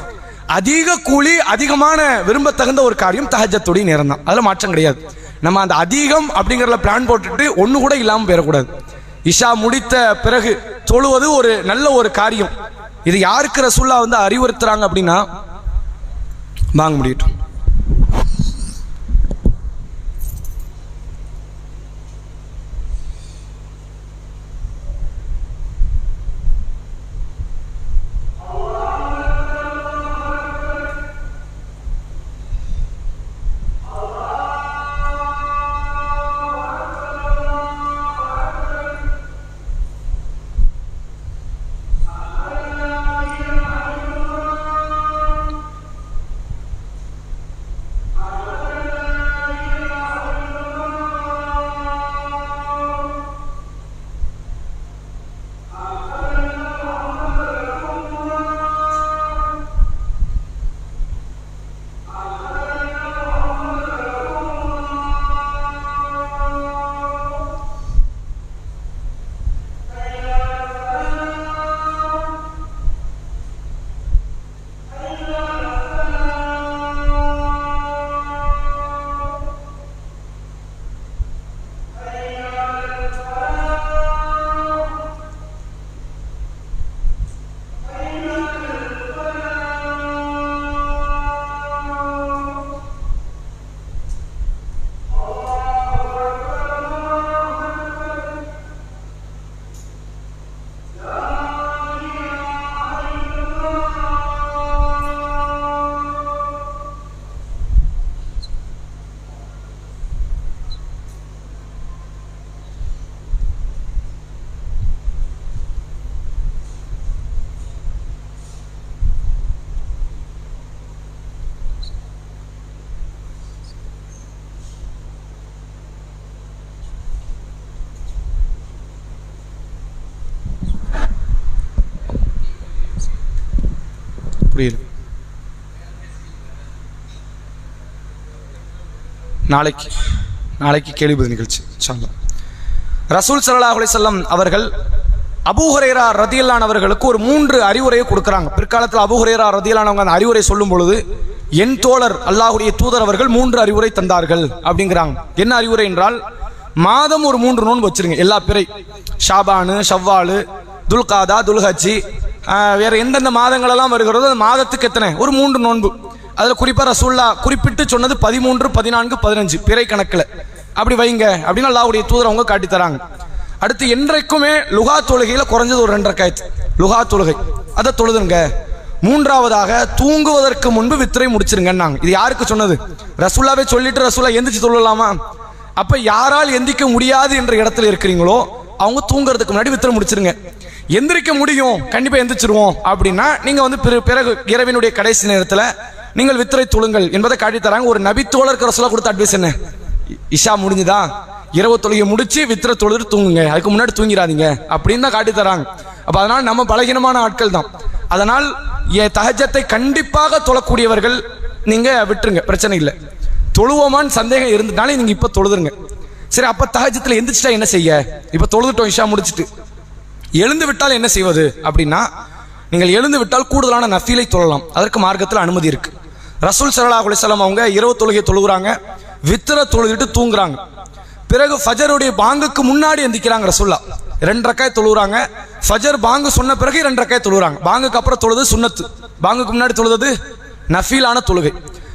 அதிக கூலி, அதிகமான விரும்பத்தகுந்த ஒரு காரியம் தஹஜ்ஜத்துடைய நேரம் தான், அதுல மாற்றம் கிடையாது. நம்ம அந்த அதிகம் அப்படிங்கறத பிளான் போட்டுட்டு ஒண்ணு கூட இல்லாம போயிடக்கூடாது. இஷா முடித்த பிறகு தொழுவது ஒரு நல்ல ஒரு காரியம். இது யாருக்கு ரசூலுல்லாஹ் அறிவுறுத்துறாங்க அப்படின்னா, வாங்க முடியட்டும். புரியல. நாளைக்கு கேள்வி பதில் நிகழ்ச்சி இன்ஷா அல்லாஹ். ரசூல் ஸல்லல்லாஹு அலைஹி வஸல்லம் அவர்கள் அபூ ஹுரைரா ரதியல்லாஹு அவர்களுக்கு ஒரு 3 அறிவுரையை கொடுக்குறாங்க. பிற்காலத்தில் அபூ ஹுரைரா ரதியல்லாஹு அந்த அறிவுரை சொல்லும் பொழுது, என் தோழர் அல்லாஹ்வுடைய தூதர் அவர்கள் 3 அறிவுரை தந்தார்கள் அப்படிங்கிறாங்க. என்ன அறிவுரை என்றால், மாதம் ஒரு 3 நோன்பு வச்சிருங்க. எல்லா பிறை, ஷாபானு, ஷவ்வாலு, துல்காதா, துல்ஹஜ்ஜி, வேற எந்தெந்த மாதங்கள் எல்லாம் வருகிறதோ அந்த மாதத்துக்கு எத்தனை ஒரு 3 நோன்பு. அதில் குறிப்பாக ரசூலுல்லாஹ் குறிப்பிட்டு சொன்னது 13, 14, 15 பிறை கணக்கில் அப்படி வைங்க அப்படின்னு அல்லாஹ்வுடைய தூதர் அவங்க காட்டி தராங்க. அடுத்து என்றைக்குமே லுகா தொழுகையில் குறைஞ்சது ஒரு 2 ரக்காயத் லுகா தொழுகை அதை தொழுதுங்க. மூன்றாவதாக தூங்குவதற்கு முன்பு வித்திரை முடிச்சிருங்கன்னாங்க. இது யாருக்கு சொன்னது? ரசூலுல்லாஹ்வே சொல்லிட்டு ரசூலுல்லாஹ் எந்திரிச்சு தொழலாமா? அப்ப யாரால் எந்திரிக்க முடியாது என்ற இடத்துல இருக்கிறீங்களோ அவங்க தூங்குறதுக்கு முன்னாடி வித்திரை முடிச்சிருங்க. எந்திரிக்க முடியும், கண்டிப்பா எந்திரிச்சிருவோம் அப்படின்னா நீங்க பிறகு இரவினுடைய கடைசி நேரத்தில் நீங்கள் வித்திரை தொழுங்கள் என்பதை காட்டி தராங்க. ஒரு நபி தோழருக்கு ரசூலுல்லாஹ் கொடுத்த அட்வைஸ் என்ன? இஷா முடிஞ்சுதா, இரவு தொழுகை முடிச்சு வித்திரை தொழுது தூங்குங்க, அதுக்கு முன்னாடி தூங்கிடாதீங்க அப்படின்னு தான் காட்டி தராங்க. அப்ப அதனால் நம்ம பலகீனமான ஆட்கள் தான். அதனால் தஹஜ்ஜத்தை கண்டிப்பாக தொழக்கூடியவர்கள் நீங்க விட்டுருங்க, பிரச்சனை இல்லை. தொழுவோமான்னு சந்தேகம் இருந்ததுனால நீங்க இப்ப தொழுதுருங்க. சரி, அப்ப தஹஜ்ஜத்துல எந்திரிச்சிட்டா என்ன செய்ய? இப்ப தொழுதுட்டோம், இஷா முடிச்சுட்டு எழுந்து விட்டால் என்ன செய்வது அப்படின்னா, நீங்கள் எழுந்து விட்டால் கூடுதலான நஃபீலை தொழலாம். அதற்கு மார்க்கத்தில் அனுமதி இருக்கு. ரசூல் ஸல்லல்லாஹு அலைஹி வஸல்லம் அவங்க இரவு தொழுகை தொழுகிறாங்க, வித்திரை தொழுதுட்டு தூங்குறாங்க. பிறகு ஃபஜருடைய பாங்குக்கு முன்னாடி எந்திக்கிறாங்க. ரசூலுல்லாஹ் 2 ரக்காய் தொழுகிறாங்க. ஃபஜர் பாங்கு சொன்ன பிறகு 2 ரக்காய் தொழுகிறாங்க. பாங்குக்கு அப்புறம் தொழுது சுன்னத்து, பாங்குக்கு முன்னாடி தொழுது நஃபீலான தொழுகை.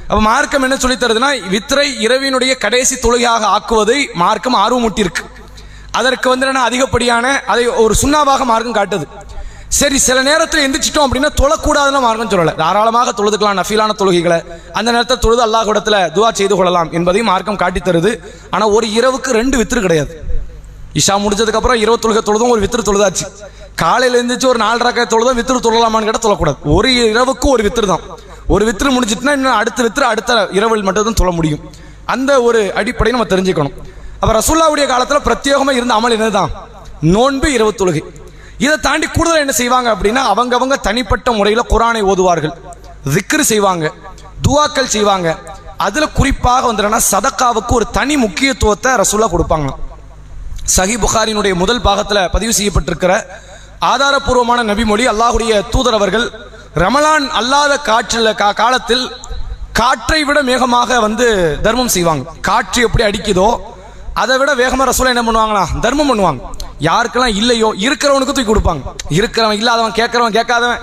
அப்ப மார்க்கம் என்ன சொல்லி தருதுன்னா, வித்திரை இரவினுடைய கடைசி தொழுகையாக ஆக்குவதை மார்க்கம் ஆர்வமூட்டி இருக்கு. அதற்கு என்ன அதிகப்படியான அதை ஒரு சுண்ணாவாக மார்க்கம் காட்டுது. சரி, சில நேரத்தில் எந்திரிச்சிட்டோம் அப்படின்னா தொழக்கூடாதுன்னு மார்க்கம் சொல்லலை. தாராளமாக தொழுதுக்கலாம் நஃபீலான தொழுகைகளை. அந்த நேரத்தில் தொழுது அல்லாஹ்விடத்தில் துஆ செய்து கொள்ளலாம் என்பதையும் மார்க்கம் காட்டி தருது. ஆனால் ஒரு இரவுக்கு 2 வித்திரு கிடையாது. இஷா முடிஞ்சதுக்கு அப்புறம் இரவு தொழுகை தொழுதும் ஒரு வித்திரு தொழுதாச்சு. காலையில் எழுந்திரிச்சு ஒரு 4 ரக்காய் தொழுதும் வித்திரு தொழலாமான்னு கேட்டால் தொழக்கூடாது. ஒரு இரவுக்கு ஒரு வித்திரு தான். ஒரு வித்திரு முடிஞ்சிட்டுனா இன்னும் அடுத்த வித்திரு அடுத்த இரவில் மட்டும் தான் தொழ முடியும். அந்த ஒரு அடிப்படையை நம்ம தெரிஞ்சுக்கணும். அப்ப ரசூலுல்லாஹ்வுடைய காலத்தில் பிரத்யேகமாக இருந்த அமல் என்னதான்? நோன்பு, இரவு தொழுகை. இதை தாண்டி கூடுதல் என்ன செய்வாங்க அப்படின்னா, அவங்க தனிப்பட்ட முறையில் குர்ஆனை ஓதுவார்கள், திக்ர் செய்வாங்க, துஆக்கள் செய்வாங்க. அதுல குறிப்பாக சதக்காவுக்கு ஒரு தனி முக்கியத்துவத்தை ரசூலுல்லாஹ் கொடுப்பாங்க. சஹீஹ் புகாரினுடைய முதல் பாகத்தில் பதிவு செய்யப்பட்டிருக்கிற ஆதாரபூர்வமான நபிமொழி, அல்லாஹ்வுடைய தூதர் அவர்கள் ரமலான் அல்லாத காலத்தில் காற்றை விட வேகமாக தர்மம் செய்வாங்க. காற்று எப்படி அடிக்குதோ அதை விட வேகமாக ரசூலுல்லாஹ் என்ன பண்ணுவாங்களா, தர்மம் பண்ணுவாங்க. யாருக்கெல்லாம் இல்லையோ இருக்கிறவனுக்கு தூக்கி கொடுப்பாங்க. இருக்கிறவன் இல்லாதவன், கேட்கிறவன் கேட்காதவன்,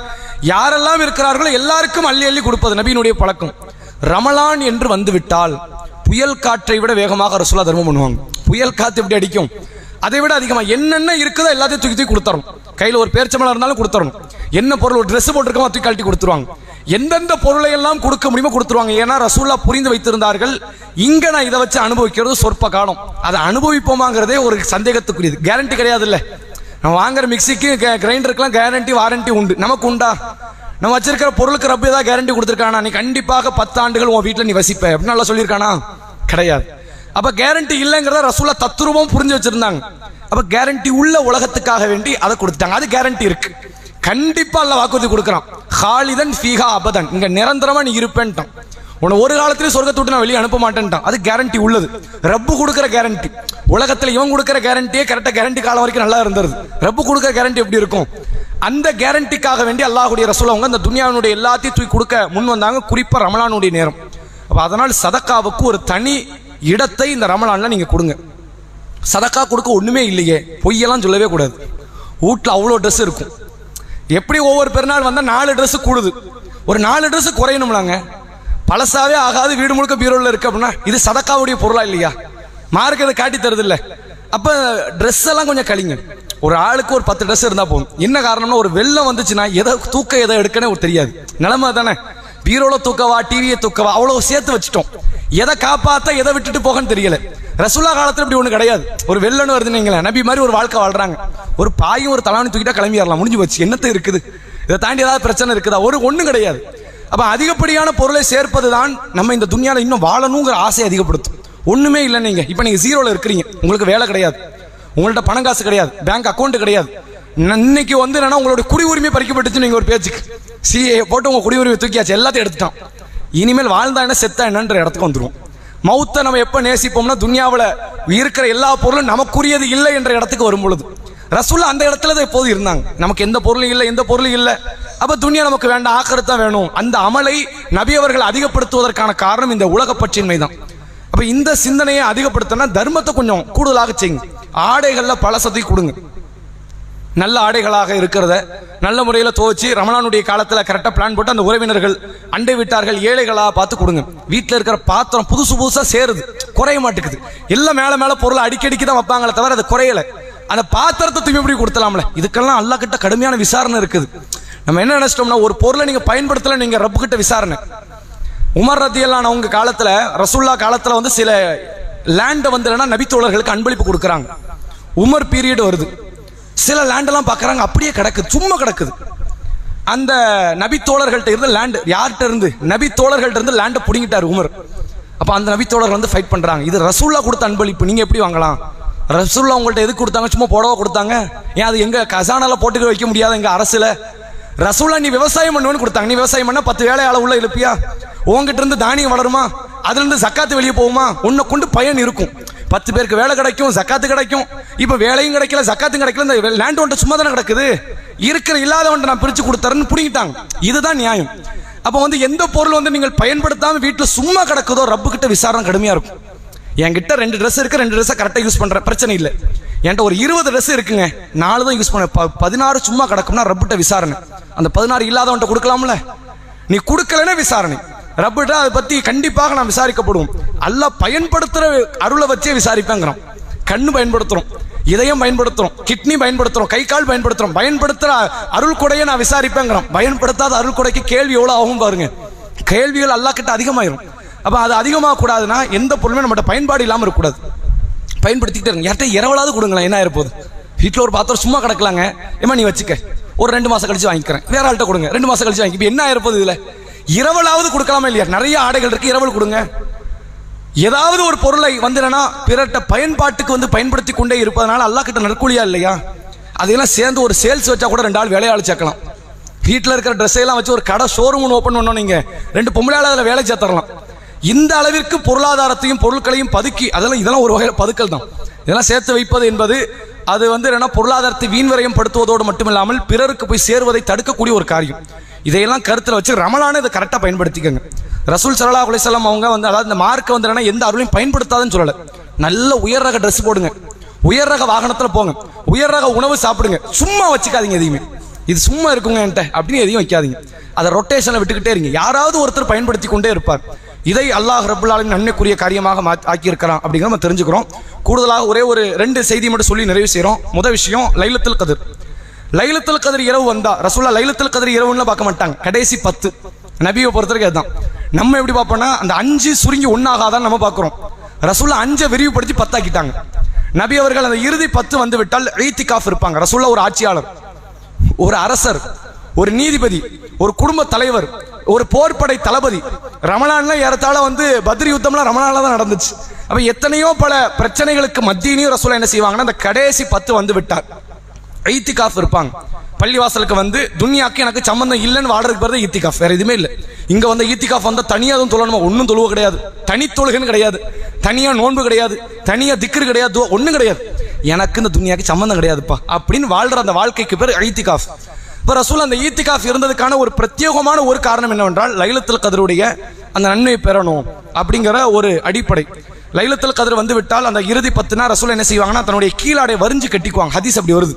யாரெல்லாம் இருக்கிறார்களோ எல்லாருக்கும் அள்ளி அள்ளி கொடுப்பது நபியினுடைய பழக்கம். ரமலான் என்று வந்துவிட்டால் புயல் காற்றை விட வேகமாக ரசூலுல்லாஹ் தர்மம் பண்ணுவாங்க. புயல் காத்து எப்படி அடிக்கும், அதை விட அதிகமாக என்னென்ன இருக்குதோ எல்லாத்தையும் தூக்கி தூக்கி கொடுத்துறணும். கையில் ஒரு பேர்ச்சம்பளம் இருந்தாலும் கொடுத்துறணும். என்ன பொருள், ஒரு ட்ரெஸ் போட்டிருக்கோம் தூக்கி கழட்டி கொடுத்துருவாங்க. எந்தெந்த பொருளை எல்லாம் கொடுக்க முடியுமோ கொடுத்துருவாங்க. ஏன்னா ரசூலுல்லாஹ் புரிந்து வைத்திருந்தார்கள், இங்க நான் இதை வச்சு அனுபவிக்கிறது சொற்ப காலம், அதை அனுபவிப்போமாங்கிறதே ஒரு சந்தேகத்துக்குரியது. கேரண்டி கிடையாது. இல்லை, நம்ம வாங்குற மிக்சிக்கு கிரைண்டருக்குலாம் கேரண்டி வாரண்டி உண்டு. நமக்கு உண்டா? நம்ம வச்சிருக்கிற பொருளுக்கு ரப்ப ஏதாவது கேரண்டி கொடுத்துருக்கானா? நீ கண்டிப்பாக 10 ஆண்டுகள் உன் வீட்டில் நீ வசிப்ப அப்படின்னு நல்லா சொல்லியிருக்கானா? கிடையாது. அப்ப கேரண்டி இல்லைங்கிறத ரசூலுல்லாஹ் தத்துரூபம் புரிஞ்சு வச்சிருந்தாங்க. அப்ப கேரண்டி உள்ள உலகத்துக்காக வேண்டி அதை கொடுத்துட்டாங்க. அது கேரண்டி இருக்கு. கண்டிப்பா அல்லாஹ் வாக்குறுதி கொடுக்குறான், ஹாலிதன் ஃபீஹா அபதன், இங்க நிரந்தரமா நீ இருப்பேன்ட்டான். உன்னை ஒரு காலத்திலேயே சொர்க்கத்தை விட்டு நான் வெளியே அனுப்ப மாட்டேன்ட்டான். அது கேரண்டி உள்ளது. ரப்பு கொடுக்குற கேரண்டி. உலகத்தில் இவன் கொடுக்குற கேரண்டியே கரெக்டா கேரண்டி காலம் வரைக்கும் நல்லா இருந்தது. ரப்பு கொடுக்குற கேரண்டி எப்படி இருக்கும்? அந்த கேரண்டிக்காக வேண்டி அல்லாஹ்வுடைய ரசூல் அவங்க அந்த துன்யாவினுடைய எல்லாத்தையும் தூக்கி கொடுக்க முன் வந்தாங்க, குறிப்பா ரமலானுடைய நேரம். அப்ப அதனால் சதக்காவுக்கு ஒரு தனி இடத்தை இந்த ரமலான்ல நீங்க கொடுங்க. சதக்கா கொடுக்க ஒண்ணுமே இல்லையே, பொய்யெல்லாம் சொல்லவே கூடாது. வீட்டில் அவ்வளோ ட்ரெஸ் இருக்கும். எப்படி ஒவ்வொரு பெருநாள் வந்தால் 4 ட்ரெஸ் கூடுது, ஒரு 4 ட்ரெஸ் குறையணும்லாங்க. பழசாவே ஆகாது, வீடு முழுக்க பீரோல இருக்கு அப்படின்னா இது சதக்காவுடைய பொருளா இல்லையா? மார்க் அதை காட்டி தருது இல்லை. அப்ப ட்ரெஸ் எல்லாம் கொஞ்சம் கழிங்க. ஒரு ஆளுக்கு ஒரு 10 ட்ரெஸ் இருந்தா போதும். என்ன காரணம்னா, ஒரு வெள்ளம் வந்துச்சுன்னா எதை தூக்க எதை எடுக்கனே தெரியாது. நிலைமை தானே. பீரோல தூக்கவா, டிவியை தூக்கவா, அவ்வளவு சேர்த்து வச்சுட்டோம். எதை காப்பாத்த எதை விட்டுட்டு போகன்னு தெரியல. ரசூலுல்லாஹ் காலத்துல இப்படி ஒண்ணு கிடையாது. ஒரு வெள்ளன்னு வருதுன்னு நபி மாதிரி ஒரு வாழ்க்கை வாழ்றாங்க. ஒரு பாயும் ஒரு தலானி தூக்கிட்டா கிளம்பிடலாம், முடிஞ்சு வச்சு. என்னத்தை இருக்குது? இதை தாண்டி ஏதாவது பிரச்சனை இருக்குதா? ஒண்ணும் கிடையாது. அப்ப அதிகப்படியான பொருளை சேர்ப்பது தான் நம்ம இந்த துன்யால இன்னும் வாழணுங்கிற ஆசையை அதிகப்படுத்தும். ஒண்ணுமே இல்லை. நீங்க இப்ப நீங்க 0ல இருக்கிறீங்க, உங்களுக்கு வேலை கிடையாது, உங்கள்ட்ட பணம் காசு கிடையாது, பேங்க் அக்கௌண்ட் கிடையாது, இன்னைக்கு வந்து என்னன்னா உங்களுடைய குடி உரிமை பறிக்கப்பட்டுச்சு. நீங்க ஒரு பேச்சுக்கு சிஏ போட்டு உங்க குடி உரிமை தூக்கியாச்சு, எல்லாத்தையும் எடுத்துட்டான். இனிமேல் வாழ்ந்தா என்ன செத்தா என்னன்ற இடத்துக்கு வந்துடும். மௌத்தை நம்ம எப்ப நேசிப்போம்னா துன்யாவில் இருக்கிற எல்லா பொருளும் நமக்குரியது இல்லை என்ற இடத்துக்கு வரும் பொழுது. ரசூலுல்லாஹ் அந்த இடத்துல தான் எப்போது இருந்தாங்க. நமக்கு எந்த பொருளும் இல்லை, எந்த பொருளும் இல்லை, அப்ப துன்யா நமக்கு வேண்டாம், ஆக்கிரத் தான் வேணும். அந்த அமலை நபி அவர்கள் அதிகப்படுத்துவதற்கான காரணம் இந்த உலக பற்றின்மை தான். அப்ப இந்த சிந்தனையை அதிகப்படுத்தினா தர்மத்தை கொஞ்சம் கூடுதலாக செய்யுங்க. ஆடைகள்ல பழசத்தை கொடுங்க, நல்ல ஆடைகளாக இருக்கிறத நல்ல முறையில் துவச்சி ரமலானுடைய காலத்தில் கரெக்டாக பிளான் போட்டு அந்த உறவினர்கள் அண்டை வீட்டார்கள் ஏழைகளாக பார்த்து கொடுங்க. வீட்டில் இருக்கிற பாத்திரம் புதுசு புதுசாக சேருது, குறைய மாட்டேங்குது. எல்லாம் மேலே மேலே பொருளை அடிக்கடிக்கு தான் வைப்பாங்களே தவிர அது குறையலை. அந்த பாத்திரத்தை தூய்மைப்படி கொடுத்தலாம்ல. இதுக்கெல்லாம் அல்லாஹ் கிட்ட கடுமையான விசாரணை இருக்குது. நம்ம என்ன நினைச்சிட்டோம்னா ஒரு பொருளை நீங்க பயன்படுத்தல, நீங்க ரப்பு கிட்ட விசாரணை. உமர் ரதியல்லாஹு அவங்க காலத்துல ரசூலுல்லாஹ் காலத்துல வந்து சில லேண்டை வந்து நபித்தோழர்களுக்கு அன்பளிப்பு கொடுக்குறாங்க. உமர் பீரியட் வருது, சில லேண்டெல்லாம் பார்க்குறாங்க அப்படியே கிடக்குது, சும்மா கிடக்குது. அந்த நபித்தோழர்கள்ட்ட இருந்து லேண்டு யார்கிட்ட இருந்து நபித்தோழர்கள்ட்ட இருந்து லேண்டை பிடிங்கிட்டார் உமர். அப்போ அந்த நபித்தோழர் வந்து ஃபைட் பண்ணுறாங்க, இது ரசூலுல்லாஹ் கொடுத்த அன்பளிப்பு, நீங்கள் எப்படி வாங்கலாம்? ரசூலுல்லாஹ் உங்கள்கிட்ட எதுக்கு கொடுத்தாங்க? சும்மா புடவை கொடுத்தாங்க. ஏன் அது எங்கள் கசானால போட்டுக்க வைக்க முடியாது எங்கள் அரசில்? ரசூலுல்லாஹ் நீ விவசாயம் பண்ணுவேன்னு கொடுத்தாங்க. நீ விவசாயம் பண்ணால் 10 வேலையாள உள்ள எழுப்பியா? உங்ககிட்ட இருந்து தானியம் வளருமா? அதுலேருந்து சக்காத்து வெளியே போகுமா? உன்னை கொண்டு பயன் இருக்கும். 10 பேருக்கு வேலை கிடைக்கும், ஜக்காத்து கிடைக்கும். இப்போ வேலையும் கிடைக்கல, ஜக்காத்தும் கிடைக்கல, இந்த லேண்ட் ஒன்றை சும்மா தானே கிடக்குது, இருக்கிற இல்லாதவன்ட்டு நான் பிரித்து கொடுத்தறேன்னு பிடிங்கிட்டாங்க. இதுதான் நியாயம். அப்போ வந்து எந்த பொருள் வந்து நீங்கள் பயன்படுத்தாமல் வீட்டில் சும்மா கிடக்குதோ ரப்பு கிட்ட விசாரணை கடுமையாக இருக்கும். என்கிட்ட 2 ட்ரெஸ் இருக்கு, 2 ட்ரெஸ்ஸை கரெக்டாக யூஸ் பண்ணுறேன், பிரச்சனை இல்லை. என்கிட்ட ஒரு 20 ட்ரெஸ் இருக்குங்க, 4 தான் யூஸ் பண்ண, 16 சும்மா கிடக்கும்னா ரப்பிட்ட விசாரணை. அந்த 16 இல்லாதவன்ட்ட கொடுக்கலாம்ல? நீ கொடுக்கலன்னா விசாரணை. ரப்பிட்ட அதை பற்றி கண்டிப்பாக நான் விசாரிக்கப்படுவோம். அல்லாஹ் பயன்படுத்துகிற அருளை வச்சே விசாரிப்பேங்கிறோம். கண்ணு பயன்படுத்துகிறோம், இதயம் பயன்படுத்துகிறோம், கிட்னி பயன்படுத்துகிறோம், கை கால் பயன்படுத்துகிறோம். பயன்படுத்துகிற அருள் கொடையை நான் விசாரிப்பேங்கிறோம். பயன்படுத்தாத அருள் கொடைக்கு கேள்வி எவ்வளோ ஆகும் பாருங்க. கேள்விகள் அல்லாஹ் கிட்ட அதிகமாயிரும். அப்போ அது அதிகமாக கூடாதுன்னா எந்த பொருளுமே நம்மகிட்ட பயன்பாடு இல்லாமல் இருக்கக்கூடாது. பயன்படுத்திக்கிட்டே இருங்க. யார்கிட்ட இரவலாவது கொடுங்களேன், என்ன ஆயிருப்போது? வீட்டில் ஒரு பாத்திரம் சும்மா கிடக்கலாங்க, ஏமா நீ வச்சுக்க, ஒரு 2 மாதம் கழிச்சு வாங்கிக்கிறேன், வேற ஆள்கிட்ட கொடுங்க, 2 மாதம் கழிச்சு வாங்கி. இப்போ என்ன ஆயிருப்போது? இதில் இரவலாவது கொடுக்கலாமா இல்லையா? நிறைய ஆடைகள் இருக்கு, இரவல் கொடுங்க. ஏதாவது ஒரு பொருளை வந்து என்னன்னா பிறட்ட பயன்பாட்டுக்கு வந்து பயன்படுத்தி கொண்டே இருப்பதனால அல்லாஹ் கிட்ட நற்கூலியா இல்லையா? அதையெல்லாம் சேர்ந்து ஒரு சேல்ஸ் வச்சா கூட 2 ஆள் வேலையாளு சேர்க்கலாம். வீட்டில் இருக்கிற ட்ரெஸ் எல்லாம் வச்சு ஒரு கடை ஷோரூம் ஓப்பன் பண்ணோம், நீங்க 2 பொம்பளையாள அதில் வேலை சேர்த்தரலாம். இந்த அளவிற்கு பொருளாதாரத்தையும் பொருட்களையும் பதுக்கி இதெல்லாம் ஒரு வகையில் பதுக்கல் தான். இதெல்லாம் சேர்த்து வைப்பது என்பது அது வந்து என்னன்னா பொருளாதாரத்தை வீண்வரையும் படுத்துவதோடு மட்டுமில்லாமல் பிறருக்கு போய் சேருவதை தடுக்கக்கூடிய ஒரு காரியம். இதையெல்லாம் கருத்தில் வச்சு ரமலானை இதை கரெக்டாக பயன்படுத்திக்கங்க. ரசூல் ஸல்லல்லாஹு அலைஹி வஸல்லம் அவங்க வந்து அதாவது இந்த மார்க்கை வந்து என்னன்னா எந்த அருளையும் பயன்படுத்தாதுன்னு சொல்லலை. நல்ல உயர் ரக ட்ரெஸ் போடுங்க, உயர் ரக வாகனத்தில் போங்க, உயர் ரக உணவு சாப்பிடுங்க. சும்மா வச்சுக்காதீங்க எதையுமே, இது சும்மா இருக்குங்க என்கிட்ட அப்படின்னு எதையும் வைக்காதீங்க. அதை ரொட்டேஷனை விட்டுக்கிட்டே இருங்க. யாராவது ஒருத்தர் பயன்படுத்தி கொண்டே இருப்பார். இதை அல்லாஹ் ரப்புல் ஆலமீன் நன்மைக்குரிய காரியமாக ஆக்கியிருக்கிறான் அப்படிங்கிற நம்ம தெரிஞ்சுக்கிறோம். கூடுதலாக ஒரே ஒரு 2 செய்தி மட்டும் சொல்லி நிறைவு செய்கிறோம். முதல் விஷயம் லைலத்துல் கத்ர். லைலத்துல் கத்ர் இரவு வந்தா ரசூலுல்லாஹ் லைலத்துல் கத்ர் இரவுன்னு பார்க்க மாட்டாங்க, கடைசி 10 நபியை பொறுத்தவரைக்கும் அதுதான். நம்ம எப்படி பார்ப்போம்னா அந்த 5 சுருங்கி ஒன்னாகாதான் நம்ம பார்க்குறோம். ரசூலுல்லாஹ் 5 விரிவுபடுத்தி 10 ஆக்கிட்டாங்க. நபி அவர்கள் அந்த இறுதி 10 வந்து விட்டால் ஈத்திகாஃப் இருப்பாங்க. ரசூலுல்லாஹ் ஒரு ஆட்சியாளர், ஒரு அரசர், ஒரு நீதிபதி, ஒரு குடும்ப தலைவர், ஒரு போர்படை தளபதி. ரமலான்ல ஏறத்தாழ வந்து பத்ர் யுத்தம்லாம் ரமலான்ல தான் நடந்துச்சு. அப்ப எத்தனையோ பல பிரச்சனைகளுக்கு மத்தியிலையும் ரசூலுல்லாஹ் என்ன செய்வாங்கன்னா அந்த கடைசி 10 வந்து விட்டார் ஈத்திகாஃப் இருப்பாங்க. பள்ளிவாசலுக்கு வந்து துன்யாக்கு எனக்கு சம்பந்தம் இல்லைன்னு வாழ்றதுக்கு பிறகு ஈத்திகாஃப், வேற எதுவுமே இல்லை. இங்க வந்து ஈத்திகாஃப் வந்தால் தனியாக எதுவும் தொழணுமா? ஒன்றும் தொழுவ கிடையாது, தனி தொழுகைன்னு கிடையாது, தனியா நோன்பு கிடையாது, தனியா திக்ரு கிடையாது, ஒன்றும் கிடையாது. எனக்கு இந்த துன்யாக்கு சம்பந்தம் கிடையாதுப்பா அப்படின்னு வாழ்ற அந்த வாழ்க்கைக்கு பேர் ஈத்திகாஃப். இப்போ ரசூல் அந்த ஈத்திகாஃப் இருந்ததுக்கான ஒரு பிரத்யேகமான ஒரு காரணம் என்னவென்றால் லைலத்துல் கத்ருடைய அந்த நன்மையை பெறணும் அப்படிங்கிற ஒரு அடிப்படை. லைலத்துல் கத்ர் வந்து விட்டால் அந்த இறுதி 10 ரசூல் என்ன செய்வாங்கன்னா தன்னுடைய கீழாடை வரிஞ்சு கட்டிக்குவாங்க. ஹதீஸ் அப்படி வருது.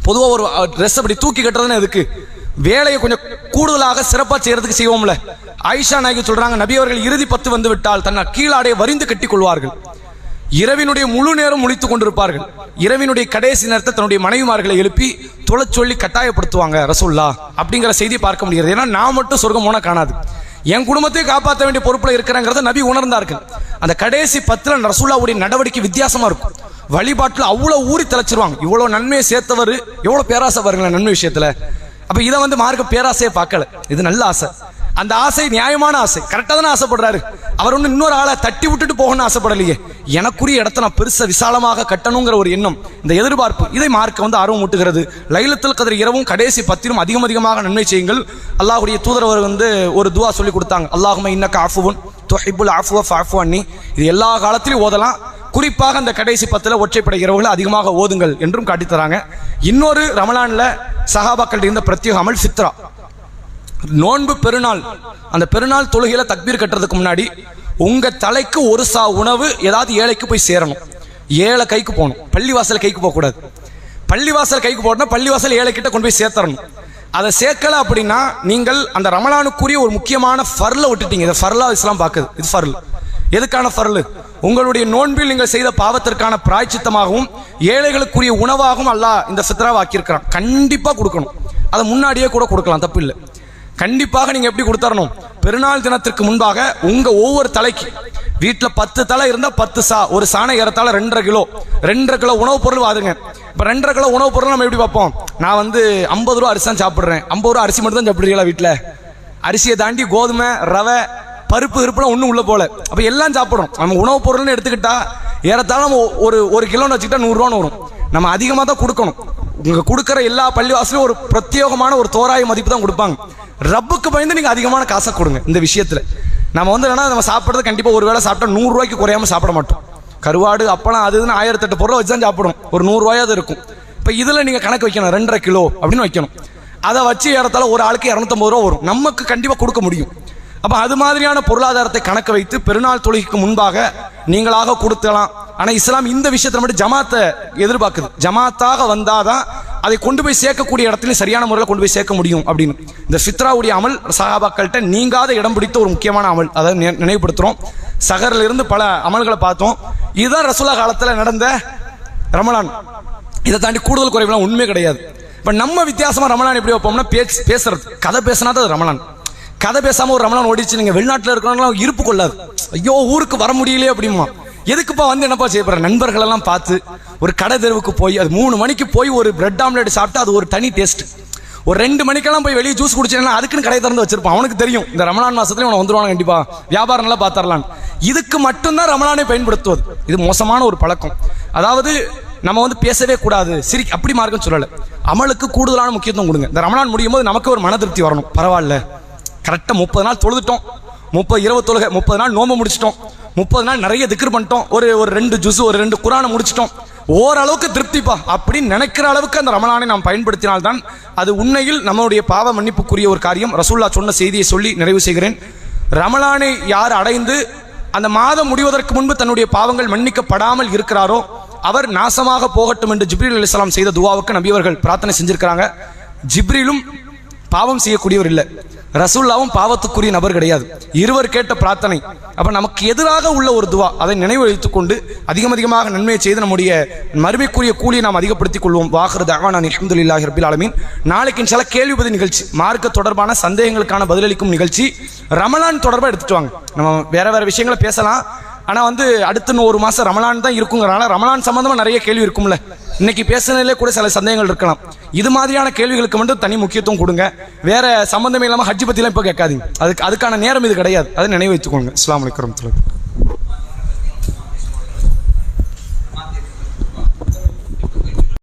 பொதுவாக ஒரு ட்ரெஸ் அப்படி தூக்கி கட்டுறதுன்னு எதுக்கு? வேலையை கொஞ்சம் கூடுதலாக சிறப்பாக செய்யறதுக்கு செய்வோம்ல. ஆயிஷா நாயகி சொல்றாங்க நபி அவர்கள் இறுதி 10 வந்து விட்டால் தன்னை கீழாடையை வரிந்து கட்டிக் கொள்வார்கள். இரவினுடைய முழு நேரம் முழித்துக் கொண்டிருப்பார்கள். இரவினுடைய கடைசி நேரத்தை தன்னுடைய மனைவிமார்களை எழுப்பி தொழச் சொல்லி கட்டாயப்படுத்துவாங்க ரசூலுல்லாஹ் அப்படிங்கிற செய்தி பார்க்க முடிகிறது. ஏன்னா நான் மட்டும் சொர்க்கம் போனா காணாது, என் குடும்பத்தை காப்பாற்ற வேண்டிய பொறுப்புல இருக்கிறேங்கிறத நபி உணர்ந்தார்கள். அந்த கடைசி 10 ரசூலுல்லாஹ்வுடைய நடவடிக்கை வித்தியாசமா இருக்கும். வழிபாட்டில் அவ்வளோ ஊறி தலைச்சிருவாங்க. இவ்வளோ நன்மையை சேர்த்தவர் எவ்வளோ பேராசை பாருங்களேன் நன்மை விஷயத்துல. அப்ப இதை வந்து மார்க்க பேராசையை பார்க்கல, இது நல்ல ஆசை. அந்த ஆசை நியாயமான ஆசை, கரெக்டாக தானே ஆசைப்படுறாரு. அவர் ஒன்று இன்னொரு ஆளை தட்டி விட்டுட்டு போகணும்னு ஆசைப்படலையே. எனக்குரிய இடத்த நான் பெருசா விசாலமாக கட்டணுங்கிற ஒரு எண்ணம், இந்த எதிர்பார்ப்பு, இதை மார்க்க வந்து ஆர்வம் ஊட்டுகிறது. லைலத்துல் கத்ர் இரவும் கடைசி 10 அதிகமாக நன்மை செய்யுங்கள். அல்லாஹ்வுடைய தூதரவர் வந்து ஒரு துஆ சொல்லி கொடுத்தாங்க, அல்லாஹும்ம இன்னக அஃபுவுன் துஹிப்புல் அஃப்வ ஃபஅஃபு அன்னி. இது எல்லா காலத்திலும் ஓதலாம், குறிப்பாக அந்த கடைசி 10 ஒற்றைப்படை இரவுகளை அதிகமாக ஓதுங்கள் என்றும் காட்டித்தராங்க. இன்னொரு ரமலான்ல சஹாபாக்கள் இருந்த பிரத்யேக அமல் ஃபித்ரா, நோன்பு பெருநாள். அந்த பெருநாள் தொழுகையில தக்பீர் கட்டுறதுக்கு முன்னாடி உங்க தலைக்கு ஒரு சா உணவு ஏதாவது ஏழைக்கு போய் சேரணும். ஏழை கைக்கு போகணும், பள்ளிவாசல் கைக்கு போகக்கூடாது. பள்ளிவாசல் கைக்கு போட்டோம்னா பள்ளிவாசல் ஏழை கிட்ட கொண்டு போய் சேர்த்தரணும். அதை சேர்க்கல அப்படின்னா நீங்கள் அந்த ரமலானுக்குரிய ஒரு முக்கியமான ஃபர்ல விட்டுட்டீங்க. இதை ஃபர்லா இஸ்லாம் பார்க்குது. இது ஃபர்ல். எதுக்கான ஃபர்லு? உங்களுடைய நோன்பில் நீங்கள் செய்த பாவத்திற்கான பிராய்ச்சித்தமாகவும் ஏழைகளுக்குரிய உணவாகவும் அல்லாஹ் இந்த ஃபித்ராவை ஆக்கியிருக்கிறான். கண்டிப்பா கொடுக்கணும். அதை முன்னாடியே கூட கொடுக்கலாம், தப்பு இல்லை. கண்டிப்பாக நீங்க எப்படி கொடுத்தரணும்? பெருநாள் தினத்திற்கு முன்பாக உங்க ஒவ்வொரு தலைக்கு, வீட்டில் 10 தலை இருந்தா 10 சா, ஒரு சாணை ஏறத்தால 2.5 கிலோ உணவுப் பொருள் வாதுங்க. இப்ப 2.5 கிலோ உணவுப் பொருள் நம்ம எப்படி பார்ப்போம்? நான் வந்து 50 ரூபா அரிசி தான் சாப்பிடுறேன், 50 ரூபா அரிசி மட்டும் தான் சாப்பிடுறீங்களா? வீட்டில் அரிசியை தாண்டி கோதுமை, ரவை, பருப்பு இருப்புலாம் ஒன்றும் உள்ள போல. அப்ப எல்லாம் சாப்பிடுறோம். நம்ம உணவுப் பொருள்னு எடுத்துக்கிட்டா ஏறத்தாழ நம்ம ஒரு கிலோன்னு வச்சுக்கிட்டா 100 ரூபான்னு வரும். நம்ம அதிகமாக தான் கொடுக்கணும். உங்க கொடுக்குற எல்லா பள்ளிவாசலும் ஒரு பிரத்யேகமான ஒரு தோராய மதிப்பு தான் கொடுப்பாங்க. ரப்புக்கு பயந்து நீங்க அதிகமான காசை கொடுங்க. இந்த விஷயத்துல நம்ம வந்து என்னன்னா, நம்ம சாப்பிட்றது கண்டிப்பா ஒரு வேளை சாப்பிட்டா 100 ரூபாய்க்கு குறையாம சாப்பிட மாட்டோம். கருவாடு, அப்பளம், அதுன்னு 1008 பொருளை வச்சு தான் சாப்பிடும். ஒரு 100 ரூபாயாவது இருக்கும். இப்ப இதுல நீங்க கணக்கு வைக்கணும், 2.5 கிலோ அப்படின்னு வைக்கணும். அதை வச்சு ஏறத்தால ஒரு ஆளுக்கு 250 ரூபா வரும். நமக்கு கண்டிப்பா கொடுக்க முடியும். அப்ப அது மாதிரியான பொருளாதாரத்தை கணக்கு வைத்து பெருநாள் தொழுகைக்கு முன்பாக நீங்களாக கொடுத்தலாம். ஆனா இஸ்லாம் இந்த விஷயத்துல மட்டும் ஜமாத்தை எதிர்பார்க்குது. ஜமாத்தாக வந்தாதான் அதை கொண்டு போய் சேர்க்கக்கூடிய இடத்துல சரியான முறையில் கொண்டு போய் சேர்க்க முடியும் அப்படின்னு. இந்த ஃபித்ராவுடைய அமல் சஹாபாக்கள்கிட்ட நீங்காத இடம் பிடித்த ஒரு முக்கியமான அமல். அதை நினைவுபடுத்துறோம். சஹர்ல இருந்து பல அமல்களை பார்த்தோம். இதுதான் ரசூலா காலத்துல நடந்த ரமலான். இதை தாண்டி கூடுதல் குறைவுலாம் உண்மை கிடையாது. இப்ப நம்ம வித்தியாசமா ரமலான் எப்படி வைப்போம்னா, பேசுறது, கதை பேசினா தான் ரமலான். கதை பேசாம ஒரு ரமலான் ஓடிச்சு. நீங்க வெளிநாட்டில் இருக்கிறவங்களாம் இருப்பு கொள்ளாது. ஐயோ ஊருக்கு வர முடியலையே அப்படிமா. எதுக்குப்பா வந்து என்னப்பா செய்ய போற? நண்பர்கள் எல்லாம் பார்த்து ஒரு கடை தெருவுக்கு போய் அது 3 மணிக்கு போய் ஒரு பிரெட் ஆம்லெட் சாப்பிட்டா அது ஒரு தனி டேஸ்ட். ஒரு 2 மணிக்கெல்லாம் போய் வெளியே ஜூஸ் குடிச்சேன்னா அதுக்குன்னு கடை திறந்து வச்சிருப்பான். அவனுக்கு தெரியும் இந்த ரமலான் மாசத்துல இவனை வந்துருவாங்க, கண்டிப்பா வியாபாரம் நல்லா பார்த்தரலாம். இதுக்கு மட்டும்தான் ரமலானை பயன்படுத்துவது. இது மோசமான ஒரு பழக்கம். அதாவது நம்ம வந்து பேசவே கூடாது, சரி அப்படி மார்க்கம் சொல்லலை. அமலுக்கு கூடுதலான முக்கியத்துவம் கொடுங்க. இந்த ரமலான் முடியும் போது நமக்கு ஒரு மன திருப்தி வரணும். பரவாயில்ல, கரெக்டாக 30 நாள் தொழுதுட்டோம், 20 தொழுகை, 30 நாள் நோம்பு முடிச்சிட்டோம், 30 நாள் நிறைய திக்ர் பண்ணிட்டோம், ஒரு 2 ஜூஸ், ஒரு 2 குரானை முடிச்சிட்டோம், ஓரளவுக்கு திருப்திப்பா அப்படின்னு நினைக்கிற அளவுக்கு அந்த ரமலானை நாம் பயன்படுத்தினால்தான் அது உண்மையில் நம்மளுடைய பாவ மன்னிப்புக்குரிய ஒரு காரியம். ரசூல்லா சொன்ன செய்தியை சொல்லி நிறைவு செய்கிறேன். ரமலானை யார் அடைந்து அந்த மாதம் முடிவதற்கு முன்பு தன்னுடைய பாவங்கள் மன்னிக்கப்படாமல் இருக்கிறாரோ அவர் நாசமாக போகட்டும் என்று ஜிப்ரீல் அலைஹிஸ்ஸலாம் செய்த துவாவுக்கு நபி அவர்கள் பிரார்த்தனை செஞ்சிருக்கிறாங்க. ஜிப்ரீலும் பாவம் செய்யக்கூடியவர் இல்லை, ரசூல்லாவும் பாவத்துக்குரிய நபர் கிடையாது. இருவர் கேட்ட பிரார்த்தனை. அப்ப நமக்கு எதிராக உள்ள ஒரு துவா, அதை நினைவு வைத்துக் கொண்டு அதிகமாக நன்மையை செய்து நம்முடைய மறுமைக்குரிய கூலியை நாம் அதிகப்படுத்திக் கொள்வோம். வாஹிரு தஅவானா அல்ஹம்துலில்லாஹி ரப்பில் ஆலமீன். நாளைக்கு இன்ஷாஅல்லாஹ் கேள்வி பதில் நிகழ்ச்சி, மார்க்க தொடர்பான சந்தேகங்களுக்கான பதிலளிக்கும் நிகழ்ச்சி. ரமலான் தொடர்பாக எடுத்துட்டு வாங்க. நம்ம வேற விஷயங்களை பேசலாம். ஆனா வந்து அடுத்த 1 மாசம் ரமலான் தான் இருக்குங்கிறனால ரமலான் சம்பந்தமா நிறைய கேள்வி இருக்கும்ல. இன்னைக்கு பேசுனதிலே கூட சில சந்தேகங்கள் இருக்கலாம். இது மாதிரியான கேள்விகளுக்கு மட்டும் தனி முக்கியத்துவம் கொடுங்க. வேற சம்பந்தமே இல்லாம ஹஜ் பத்திலாம் இப்ப கேட்காதீங்க. அதுக்கான நேரம் இது கிடையாது. அதை நினைவு வைத்துக்கோங்க. அஸ்ஸலாமு அலைக்கும் வரஹ்மத்துல்லாஹி.